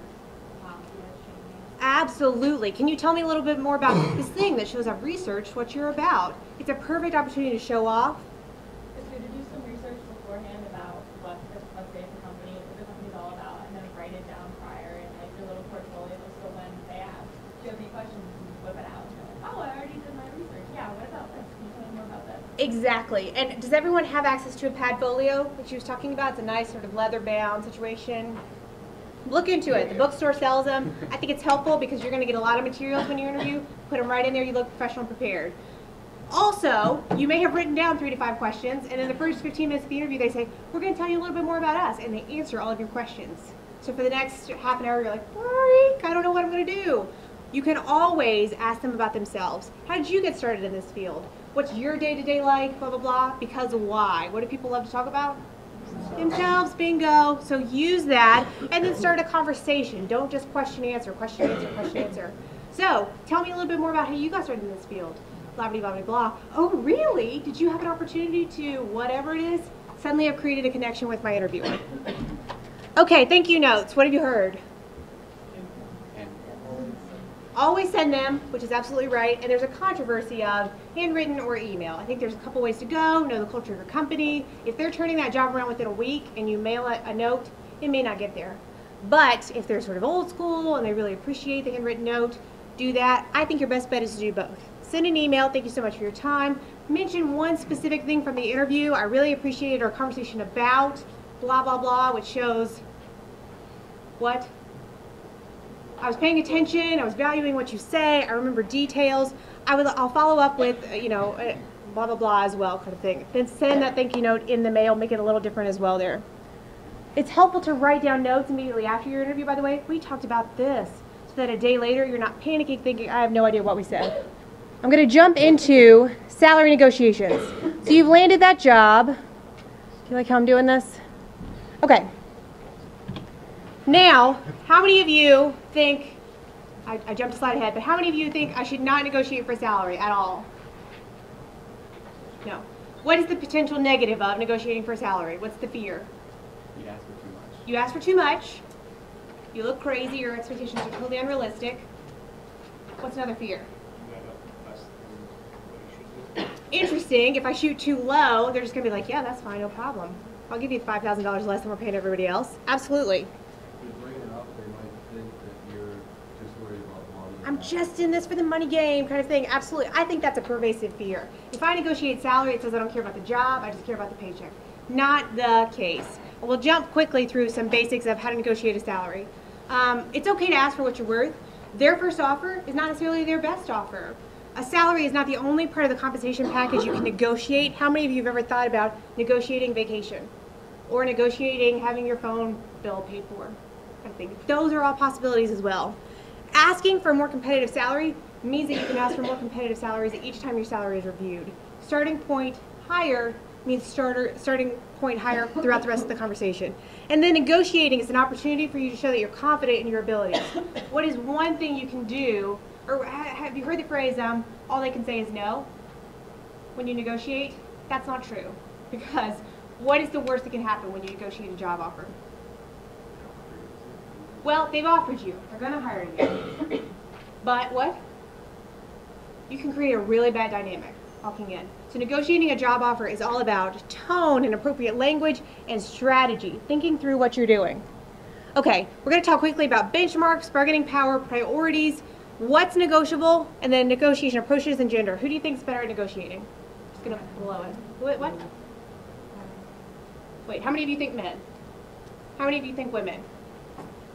I: policy that's changing.
A: Absolutely. Can you tell me a little bit more about this thing that shows I've researched what you're about? It's a perfect opportunity to show off.
B: It's good to do some research beforehand about what the company's all about, and then write it down prior in like your little portfolio, so when they ask, do you have any questions, you whip it out. And you're like, oh, I already did my research. Yeah, what about this? Can you tell me more about this?
A: Exactly. And does everyone have access to a Padfolio, which she was talking about? It's a nice sort of leather-bound situation. Look into it. The bookstore sells them. I think it's helpful because you're going to get a lot of materials when you interview. Put them right in there. You look professional and prepared. Also, you may have written down 3 to 5 questions, and in the first 15 minutes of the interview, they say, we're going to tell you a little bit more about us, and they answer all of your questions. So for the next half an hour, you're like, Freak, I don't know what I'm going to do. You can always ask them about themselves. How did you get started in this field? What's your day-to-day like? Blah, blah, blah. Because of why? What do people love to talk about? Themselves. Bingo. So use that, and then start a conversation. Don't just question, answer, question, answer, question, answer. So tell me a little bit more about how you got started in this field. Blah, blah, blah, blah, blah. Oh, really? Did you have an opportunity to whatever it is? Suddenly I've created a connection with my interviewer. Okay, thank you notes. What have you heard? Always send them, which is absolutely right. And there's a controversy of handwritten or email. I think there's a couple ways to go. Know the culture of your company. If they're turning that job around within a week and you mail a note, it may not get there. But if they're sort of old school and they really appreciate the handwritten note, do that. I think your best bet is to do both. Send an email. Thank you so much for your time. Mention one specific thing from the interview. I really appreciated our conversation about blah, blah, blah, which shows what? I was paying attention. I was valuing what you say. I remember details. I'll follow up with, blah, blah, blah as well kind of thing. Then send that thank you note in the mail. Make it a little different as well there. It's helpful to write down notes immediately after your interview, by the way. We talked about this so that a day later you're not panicking thinking, I have no idea what we said. I'm going to jump into salary negotiations. So you've landed that job. Do you like how I'm doing this? Okay. Now, how many of you think, I jumped a slide ahead, but how many of you think I should not negotiate for salary at all? No. What is the potential negative of negotiating for salary? What's the fear?
D: You ask for too much.
A: You ask for too much. You look crazy. Your expectations are totally unrealistic. What's another fear? Interesting. If I shoot too low, they're just going to be like, yeah, that's fine, no problem. I'll give you $5,000 less than we're paying everybody else. Absolutely.
F: If you bring it up, they might think that you're just worried about money.
A: I'm just in this for the money game kind of thing. Absolutely. I think that's a pervasive fear. If I negotiate salary, it says I don't care about the job, I just care about the paycheck. Not the case. We'll jump quickly through some basics of how to negotiate a salary. It's okay to ask for what you're worth. Their first offer is not necessarily their best offer. A salary is not the only part of the compensation package you can negotiate. How many of you have ever thought about negotiating vacation or negotiating having your phone bill paid for? I think those are all possibilities as well. Asking for a more competitive salary means that you can ask for more competitive salaries each time your salary is reviewed. Starting point higher means starting point higher throughout the rest of the conversation. And then negotiating is an opportunity for you to show that you're confident in your abilities. What is one thing you can do? Or have you heard the phrase, all they can say is no when you negotiate? That's not true. Because what is the worst that can happen when you negotiate a job offer? Well, they've offered you. They're going to hire you. But what? You can create a really bad dynamic walking in. So negotiating a job offer is all about tone and appropriate language and strategy, thinking through what you're doing. Okay, we're going to talk quickly about benchmarks, bargaining power, priorities, what's negotiable, and then negotiation approaches and gender. Who do you think is better at negotiating? Just going to blow it. What? Wait, how many of you think men? How many of you think women?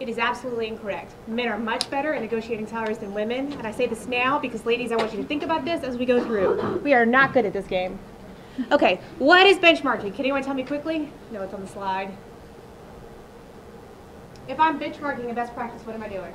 A: It is absolutely incorrect. Men are much better at negotiating salaries than women, and I say this now because, ladies, I want you to think about this as we go through. We are not good at this game. Okay, what is benchmarking? Can anyone tell me quickly? No, it's on the slide. If I'm benchmarking a best practice, what am I doing?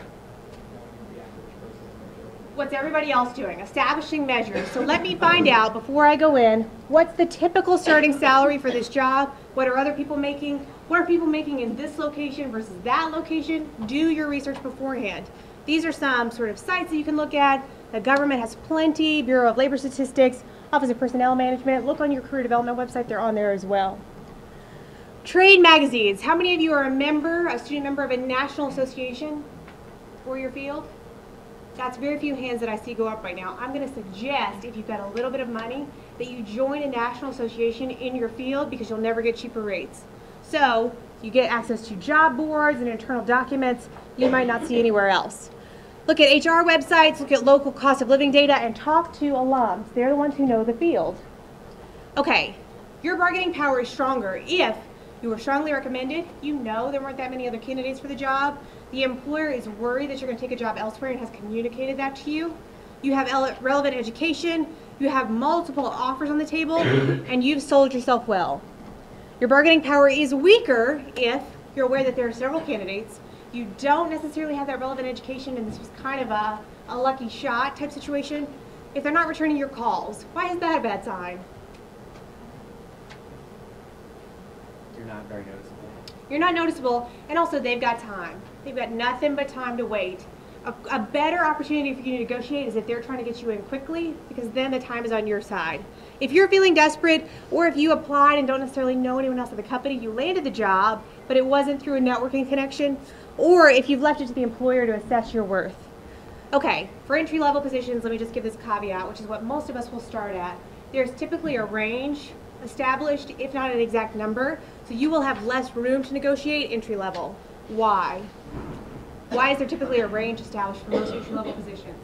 A: What's everybody else doing? Establishing measures. So let me find out before I go in, what's the typical starting salary for this job? What are other people making? What are people making in this location versus that location? Do your research beforehand. These are some sort of sites that you can look at. The government has plenty, Bureau of Labor Statistics, Office of Personnel Management. Look on your career development website, they're on there as well. Trade magazines. How many of you are a student member of a national association for your field? That's very few hands that I see go up right now. I'm going to suggest, if you've got a little bit of money, that you join a national association in your field because you'll never get cheaper rates. So you get access to job boards and internal documents you might not see anywhere else. Look at HR websites, look at local cost of living data, and talk to alums. They're the ones who know the field. Okay, your bargaining power is stronger if you were strongly recommended, you know there weren't that many other candidates for the job, the employer is worried that you're going to take a job elsewhere and has communicated that to you, you have relevant education, you have multiple offers on the table, and you've sold yourself well. Your bargaining power is weaker if you're aware that there are several candidates, you don't necessarily have that relevant education, and this was kind of a lucky shot type situation. If they're not returning your calls, why is that a bad sign?
D: You're not very noticeable.
A: You're not noticeable, and also they've got time. They've got nothing but time to wait. A better opportunity for you to negotiate is if they're trying to get you in quickly, because then the time is on your side. If you're feeling desperate, or if you applied and don't necessarily know anyone else at the company, you landed the job, but it wasn't through a networking connection, or if you've left it to the employer to assess your worth. Okay, for entry-level positions, let me just give this caveat, which is what most of us will start at. There's typically a range established, if not an exact number, so you will have less room to negotiate entry-level. Why? Why is there typically a range established for most entry-level positions?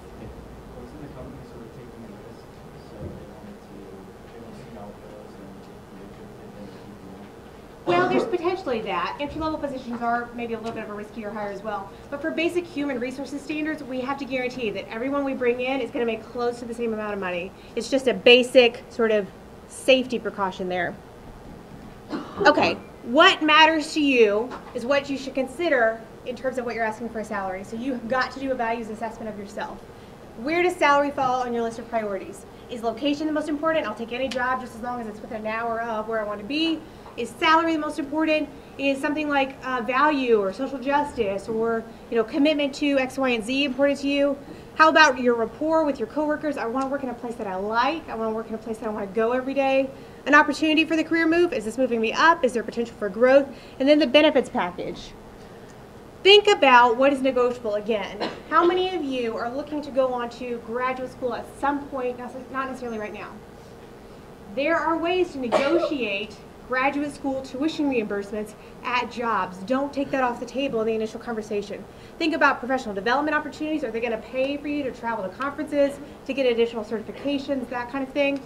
C: Wasn't the company sort of taking a risk, so they wanted to see how it goes and make sure that they keep people?
A: Well, there's potentially that. Entry-level positions are maybe a little bit of a riskier hire as well. But for basic human resources standards, we have to guarantee that everyone we bring in is going to make close to the same amount of money. It's just a basic sort of safety precaution there. Okay, what matters to you is what you should consider in terms of what you're asking for a salary. So you've got to do a values assessment of yourself. Where does salary fall on your list of priorities? Is location the most important? I'll take any job just as long as it's within an hour of where I want to be. Is salary the most important? Is something like value or social justice or commitment to X, Y, and Z important to you? How about your rapport with your coworkers? I want to work in a place that I like. I want to work in a place that I want to go every day. An opportunity for the career move. Is this moving me up? Is there potential for growth? And then the benefits package. Think about what is negotiable again. How many of you are looking to go on to graduate school at some point, not necessarily right now? There are ways to negotiate graduate school tuition reimbursements at jobs. Don't take that off the table in the initial conversation. Think about professional development opportunities. Are they going to pay for you to travel to conferences, to get additional certifications, that kind of thing?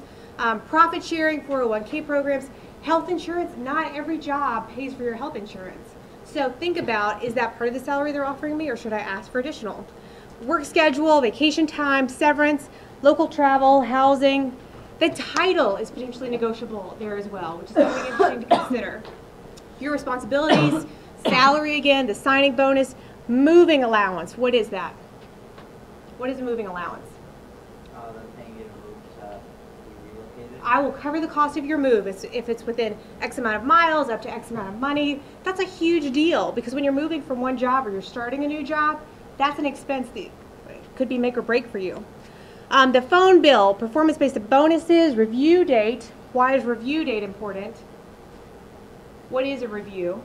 A: Profit sharing, 401k programs, health insurance. Not every job pays for your health insurance. So think about, is that part of the salary they're offering me, or should I ask for additional? Work schedule, vacation time, severance, local travel, housing. The title is potentially negotiable there as well, which is something interesting to consider. Your responsibilities, salary again, the signing bonus, moving allowance. What is that? What is a moving allowance?
C: Them paying you to move to be relocated.
A: I will cover the cost of your move if it's within X amount of miles, up to X amount of money. That's a huge deal because when you're moving from one job or you're starting a new job, that's an expense that could be make or break for you. The phone bill, performance-based bonuses, review date. Why is review date important? What is a review?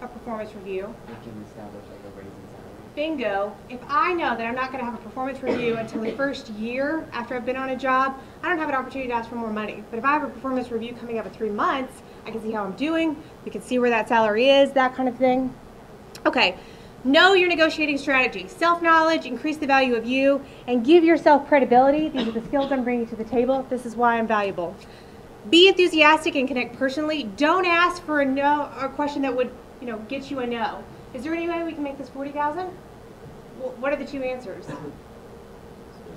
A: A performance review.
D: You can establish like a raise in salary.
A: Bingo. If I know that I'm not going to have a performance review until the first year after I've been on a job, I don't have an opportunity to ask for more money. But if I have a performance review coming up in 3 months, I can see how I'm doing. We can see where that salary is, that kind of thing. Okay. Know your negotiating strategy. Self-knowledge, increase the value of you, and give yourself credibility. These are the skills I'm bringing to the table. This is why I'm valuable. Be enthusiastic and connect personally. Don't ask for a question that would, get you a no. Is there any way we can make this 40,000? Well, what are the two answers?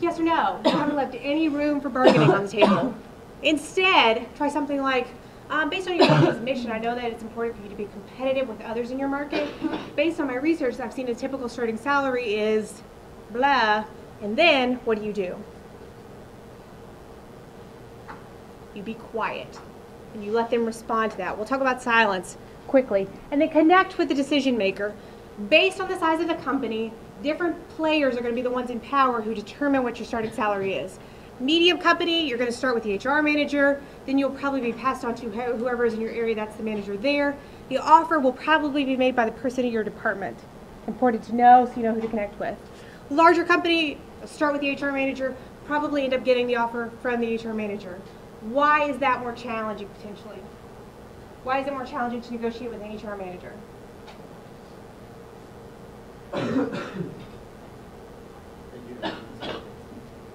A: Yes or no? You haven't left any room for bargaining on the table. Instead, try something like, based on your company's mission, I know that it's important for you to be competitive with others in your market. Based on my research, I've seen a typical starting salary is blah, and then what do? You be quiet, and you let them respond to that. We'll talk about silence quickly, and then connect with the decision maker. Based on the size of the company, Different players are going to be the ones in power who determine what your starting salary is. Medium company, you're going to start with the HR manager, then you'll probably be passed on to whoever is in your area, that's the manager there. The offer will probably be made by the person in your department. Important to know so you know who to connect with. Larger company, start with the HR manager, probably end up getting the offer from the HR manager. Why is that more challenging potentially? Why is it more challenging to negotiate with an HR manager?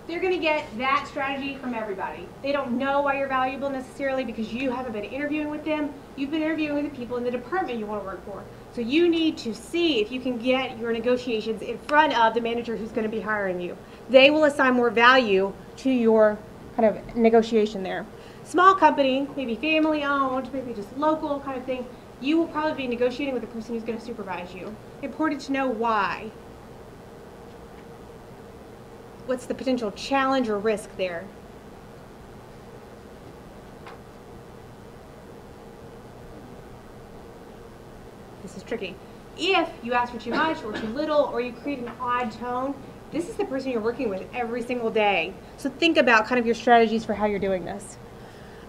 A: They're going to get that strategy from everybody. They don't know why you're valuable necessarily because you haven't been interviewing with them. You've been interviewing with the people in the department you want to work for. So you need to see if you can get your negotiations in front of the manager who's going to be hiring you. They will assign more value to your kind of negotiation there. Small company, maybe family owned, maybe just local kind of thing, you will probably be negotiating with the person who's going to supervise you. Important to know why. What's the potential challenge or risk there? This is tricky. If you ask for too much or too little or you create an odd tone, this is the person you're working with every single day. So think about kind of your strategies for how you're doing this.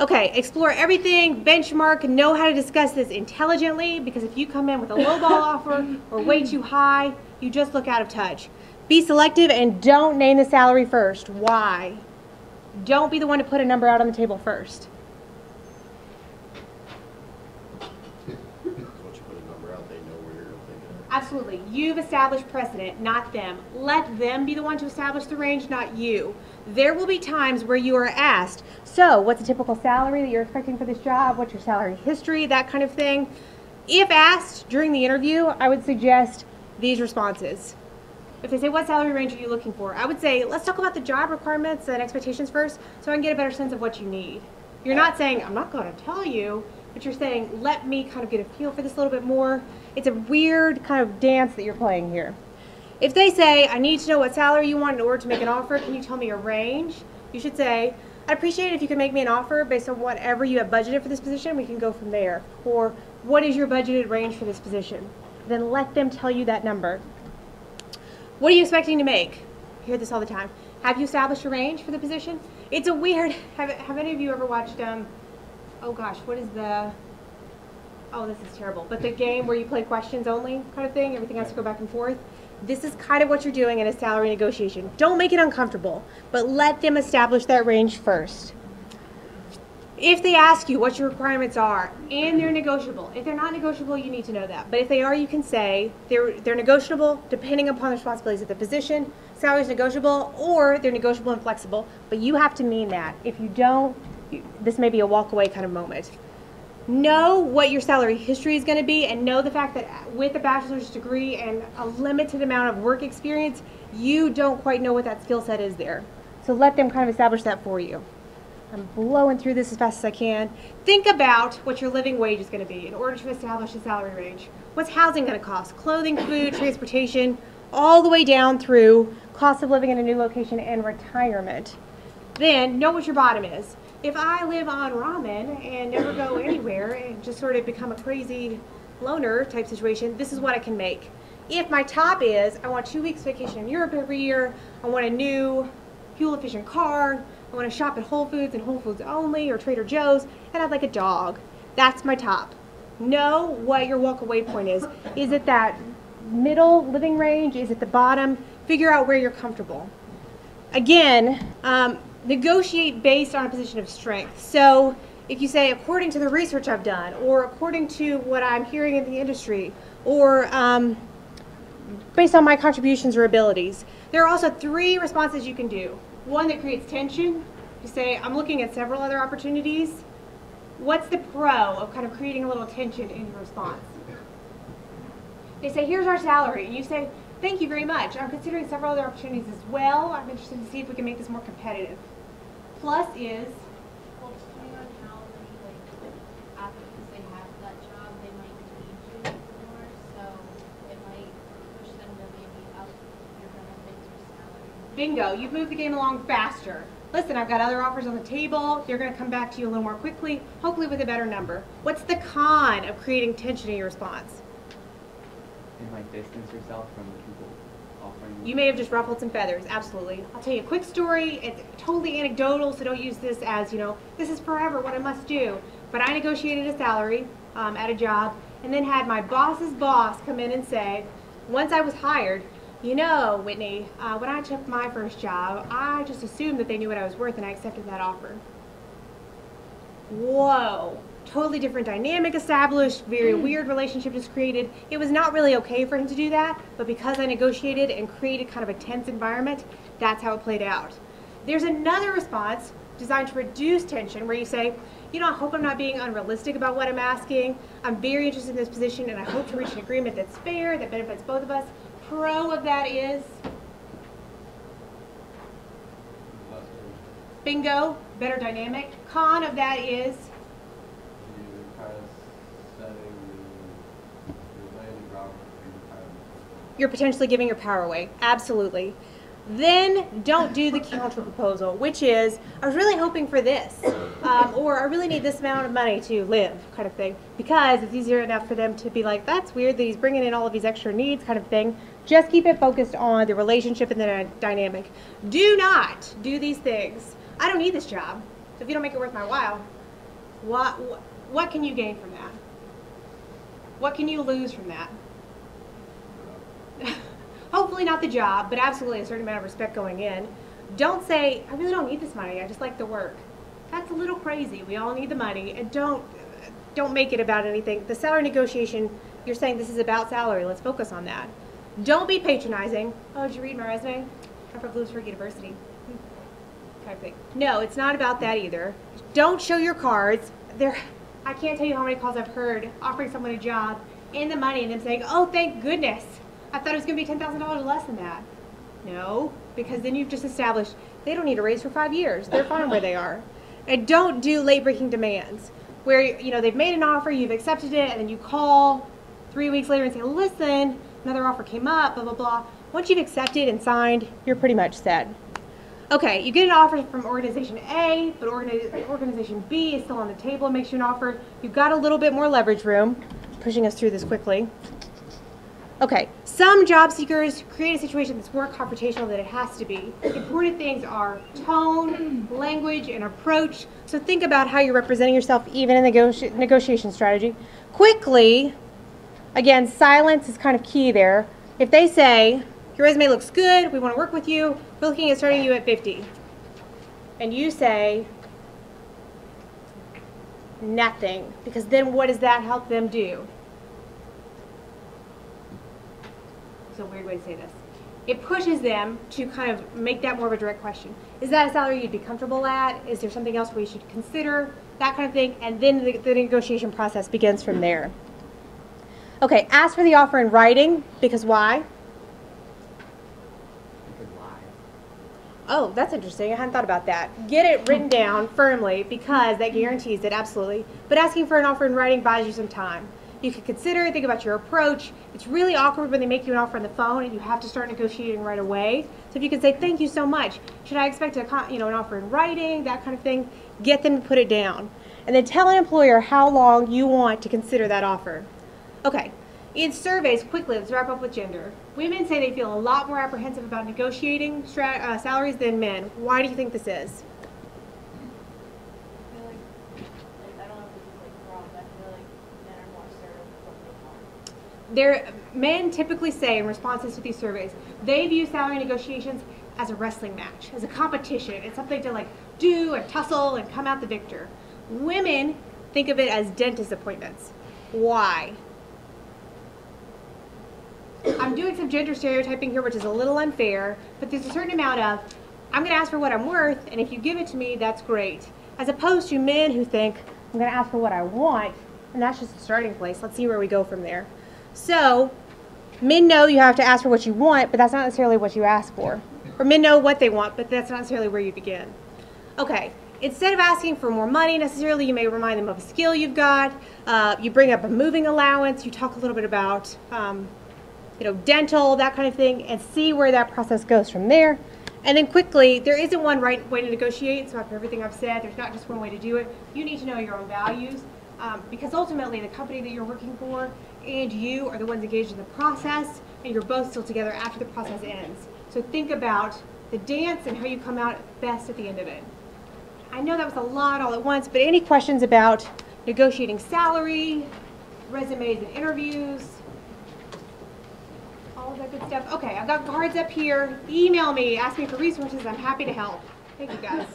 A: Okay, explore everything, benchmark, know how to discuss this intelligently, because if you come in with a lowball offer or way too high, you just look out of touch. Be selective and don't name the salary first. Why? Don't be the one to put a number out on the table first.
E: Once you put a number out, they know where you're thinking.
A: Absolutely. You've established precedent, not them. Let them be the one to establish the range, not you. There will be times where you are asked, so what's a typical salary that you're expecting for this job? What's your salary history? That kind of thing. If asked during the interview, I would suggest these responses. If they say, what salary range are you looking for? I would say, let's talk about the job requirements and expectations first so I can get a better sense of what you need. You're not saying, I'm not going to tell you, but you're saying, let me kind of get a feel for this a little bit more. It's a weird kind of dance that you're playing here. If they say, I need to know what salary you want in order to make an offer, can you tell me a range? You should say, I'd appreciate it if you could make me an offer based on whatever you have budgeted for this position. We can go from there. Or, what is your budgeted range for this position? Then let them tell you that number. What are you expecting to make? I hear this all the time. Have you established a range for the position? It's a weird, have any of you ever watched, oh gosh, what is the, oh this is terrible, but the game where you play questions only kind of thing, everything has to go back and forth? This is kind of what you're doing in a salary negotiation. Don't make it uncomfortable, but let them establish that range first. If they ask you what your requirements are, and they're negotiable, if they're not negotiable, you need to know that. But if they are, you can say they're negotiable depending upon the responsibilities of the position, salary's negotiable, or they're negotiable and flexible. But you have to mean that. If you don't, this may be a walk away kind of moment. Know what your salary history is going to be, and know the fact that with a bachelor's degree and a limited amount of work experience, you don't quite know what that skill set is there. So let them kind of establish that for you. I'm blowing through this as fast as I can. Think about what your living wage is going to be in order to establish a salary range. What's housing going to cost? Clothing, food, transportation, all the way down through cost of living in a new location and retirement. Then know what your bottom is. If I live on ramen and never go anywhere and just sort of become a crazy loner type situation, this is what I can make. If my top is, I want 2 weeks vacation in Europe every year, I want a new fuel efficient car, I want to shop at Whole Foods and Whole Foods only or Trader Joe's, and I'd like a dog. That's my top. Know what your walk away point is. Is it that middle living range? Is it the bottom? Figure out where you're comfortable. Again, negotiate based on a position of strength. So if you say, according to the research I've done, or according to what I'm hearing in the industry, or based on my contributions or abilities, there are also 3 responses you can do. One that creates tension. You say, I'm looking at several other opportunities. What's the pro of kind of creating a little tension in your response? They say, here's our salary. And you say, thank you very much. I'm considering several other opportunities as well. I'm interested to see if we can make this more competitive. Plus is,
I: Well, depending on how many applicants they have for that job, they might need you more, so it might push them to maybe up your benefits or salary.
A: bingo, you've moved the game along faster. Listen, I've got other offers on the table. They're going to come back to you a little more quickly, hopefully with a better number. What's the con of creating tension in your response?
D: And like distance yourself from people
F: offering?
A: You may have just ruffled some feathers, absolutely. I'll tell you a quick story. It's totally anecdotal, so don't use this as, this is forever what I must do. But I negotiated a salary at a job and then had my boss's boss come in and say, once I was hired, Whitney, when I took my first job, I just assumed that they knew what I was worth and I accepted that offer. Whoa. Totally different dynamic established, very weird relationship just created. It was not really okay for him to do that, but because I negotiated and created kind of a tense environment, that's how it played out. There's another response designed to reduce tension where you say, I hope I'm not being unrealistic about what I'm asking. I'm very interested in this position and I hope to reach an agreement that's fair, that benefits both of us. Pro of that is bingo, better dynamic. Con of that is
F: You're kind of setting your landing ground for your kind of.
A: you're potentially giving your power away. Absolutely. Then don't do the counter proposal, which is, I was really hoping for this, or I really need this amount of money to live, kind of thing, because it's easier enough for them to be like, that's weird that he's bringing in all of these extra needs, kind of thing. Just keep it focused on the relationship and the dynamic. Do not do these things. I don't need this job, so if you don't make it worth my while, what can you gain from that? What can you lose from that? Hopefully not the job, but absolutely a certain amount of respect going in. Don't say, I really don't need this money, I just like the work. That's a little crazy. We all need the money, and don't make it about anything. The salary negotiation, you're saying this is about salary, let's focus on that. Don't be patronizing. Oh, did you read my resume? I'm from Bloomsburg University. Type thing. No, it's not about that either. Don't show your cards. I can't tell you how many calls I've heard offering someone a job in the money and them saying, oh, thank goodness. I thought it was going to be $10,000 less than that. No, because then you've just established they don't need a raise for 5 years. They're fine where they are. And don't do late-breaking demands where they've made an offer, you've accepted it, and then you call 3 weeks later and say, listen, another offer came up, blah, blah, blah. Once you've accepted and signed, you're pretty much set. Okay, you get an offer from organization A, but organization B is still on the table and makes you an offer. You've got a little bit more leverage room, pushing us through this quickly. Okay, some job seekers create a situation that's more confrontational than it has to be. Important things are tone, language, and approach. So think about how you're representing yourself even in the negotiation strategy. Quickly, again, silence is kind of key there. If they say, your resume looks good, we want to work with you, we're looking at starting you at 50. And you say, nothing, because then what does that help them do? It's a weird way to say this. It pushes them to kind of make that more of a direct question. Is that a salary you'd be comfortable at? Is there something else we should consider? That kind of thing. And then the negotiation process begins from there. Okay, ask for the offer in writing, because why?
D: Because why?
A: Oh, that's interesting. I hadn't thought about that. Get it written down firmly, because that guarantees it, absolutely. But asking for an offer in writing buys you some time. You could consider it, think about your approach. It's really awkward when they make you an offer on the phone and you have to start negotiating right away. So if you can say, thank you so much. Should I expect an offer in writing, that kind of thing? Get them to put it down. And then tell an employer how long you want to consider that offer. Okay, in surveys, quickly, let's wrap up with gender. Women say they feel a lot more apprehensive about negotiating salaries than men. Why do you think this is?
B: I feel like I don't know if this is wrong, but I feel like men are more assertive with what they want.
A: Men typically say in responses to these surveys, they view salary negotiations as a wrestling match, as a competition. It's something to do and tussle and come out the victor. Women think of it as dentist appointments. Why? I'm doing some gender stereotyping here, which is a little unfair, but there's a certain amount of, I'm going to ask for what I'm worth, and if you give it to me, that's great. As opposed to men who think, I'm going to ask for what I want, and that's just the starting place. Let's see where we go from there. So, men know you have to ask for what you want, but that's not necessarily what you ask for. Or men know what they want, but that's not necessarily where you begin. Okay, instead of asking for more money necessarily, you may remind them of a skill you've got. You bring up a moving allowance. You talk a little bit about dental, that kind of thing, and see where that process goes from there. And then quickly, there isn't one right way to negotiate, so after everything I've said, there's not just one way to do it. You need to know your own values, because ultimately the company that you're working for and you are the ones engaged in the process. and you're both still together after the process ends. So think about the dance and how you come out best at the end of it. I know that was a lot all at once, but any questions about negotiating salary, resumes and interviews, all of that good stuff? Okay, I've got cards up here. Email me, ask me for resources. I'm happy to help. Thank you, guys.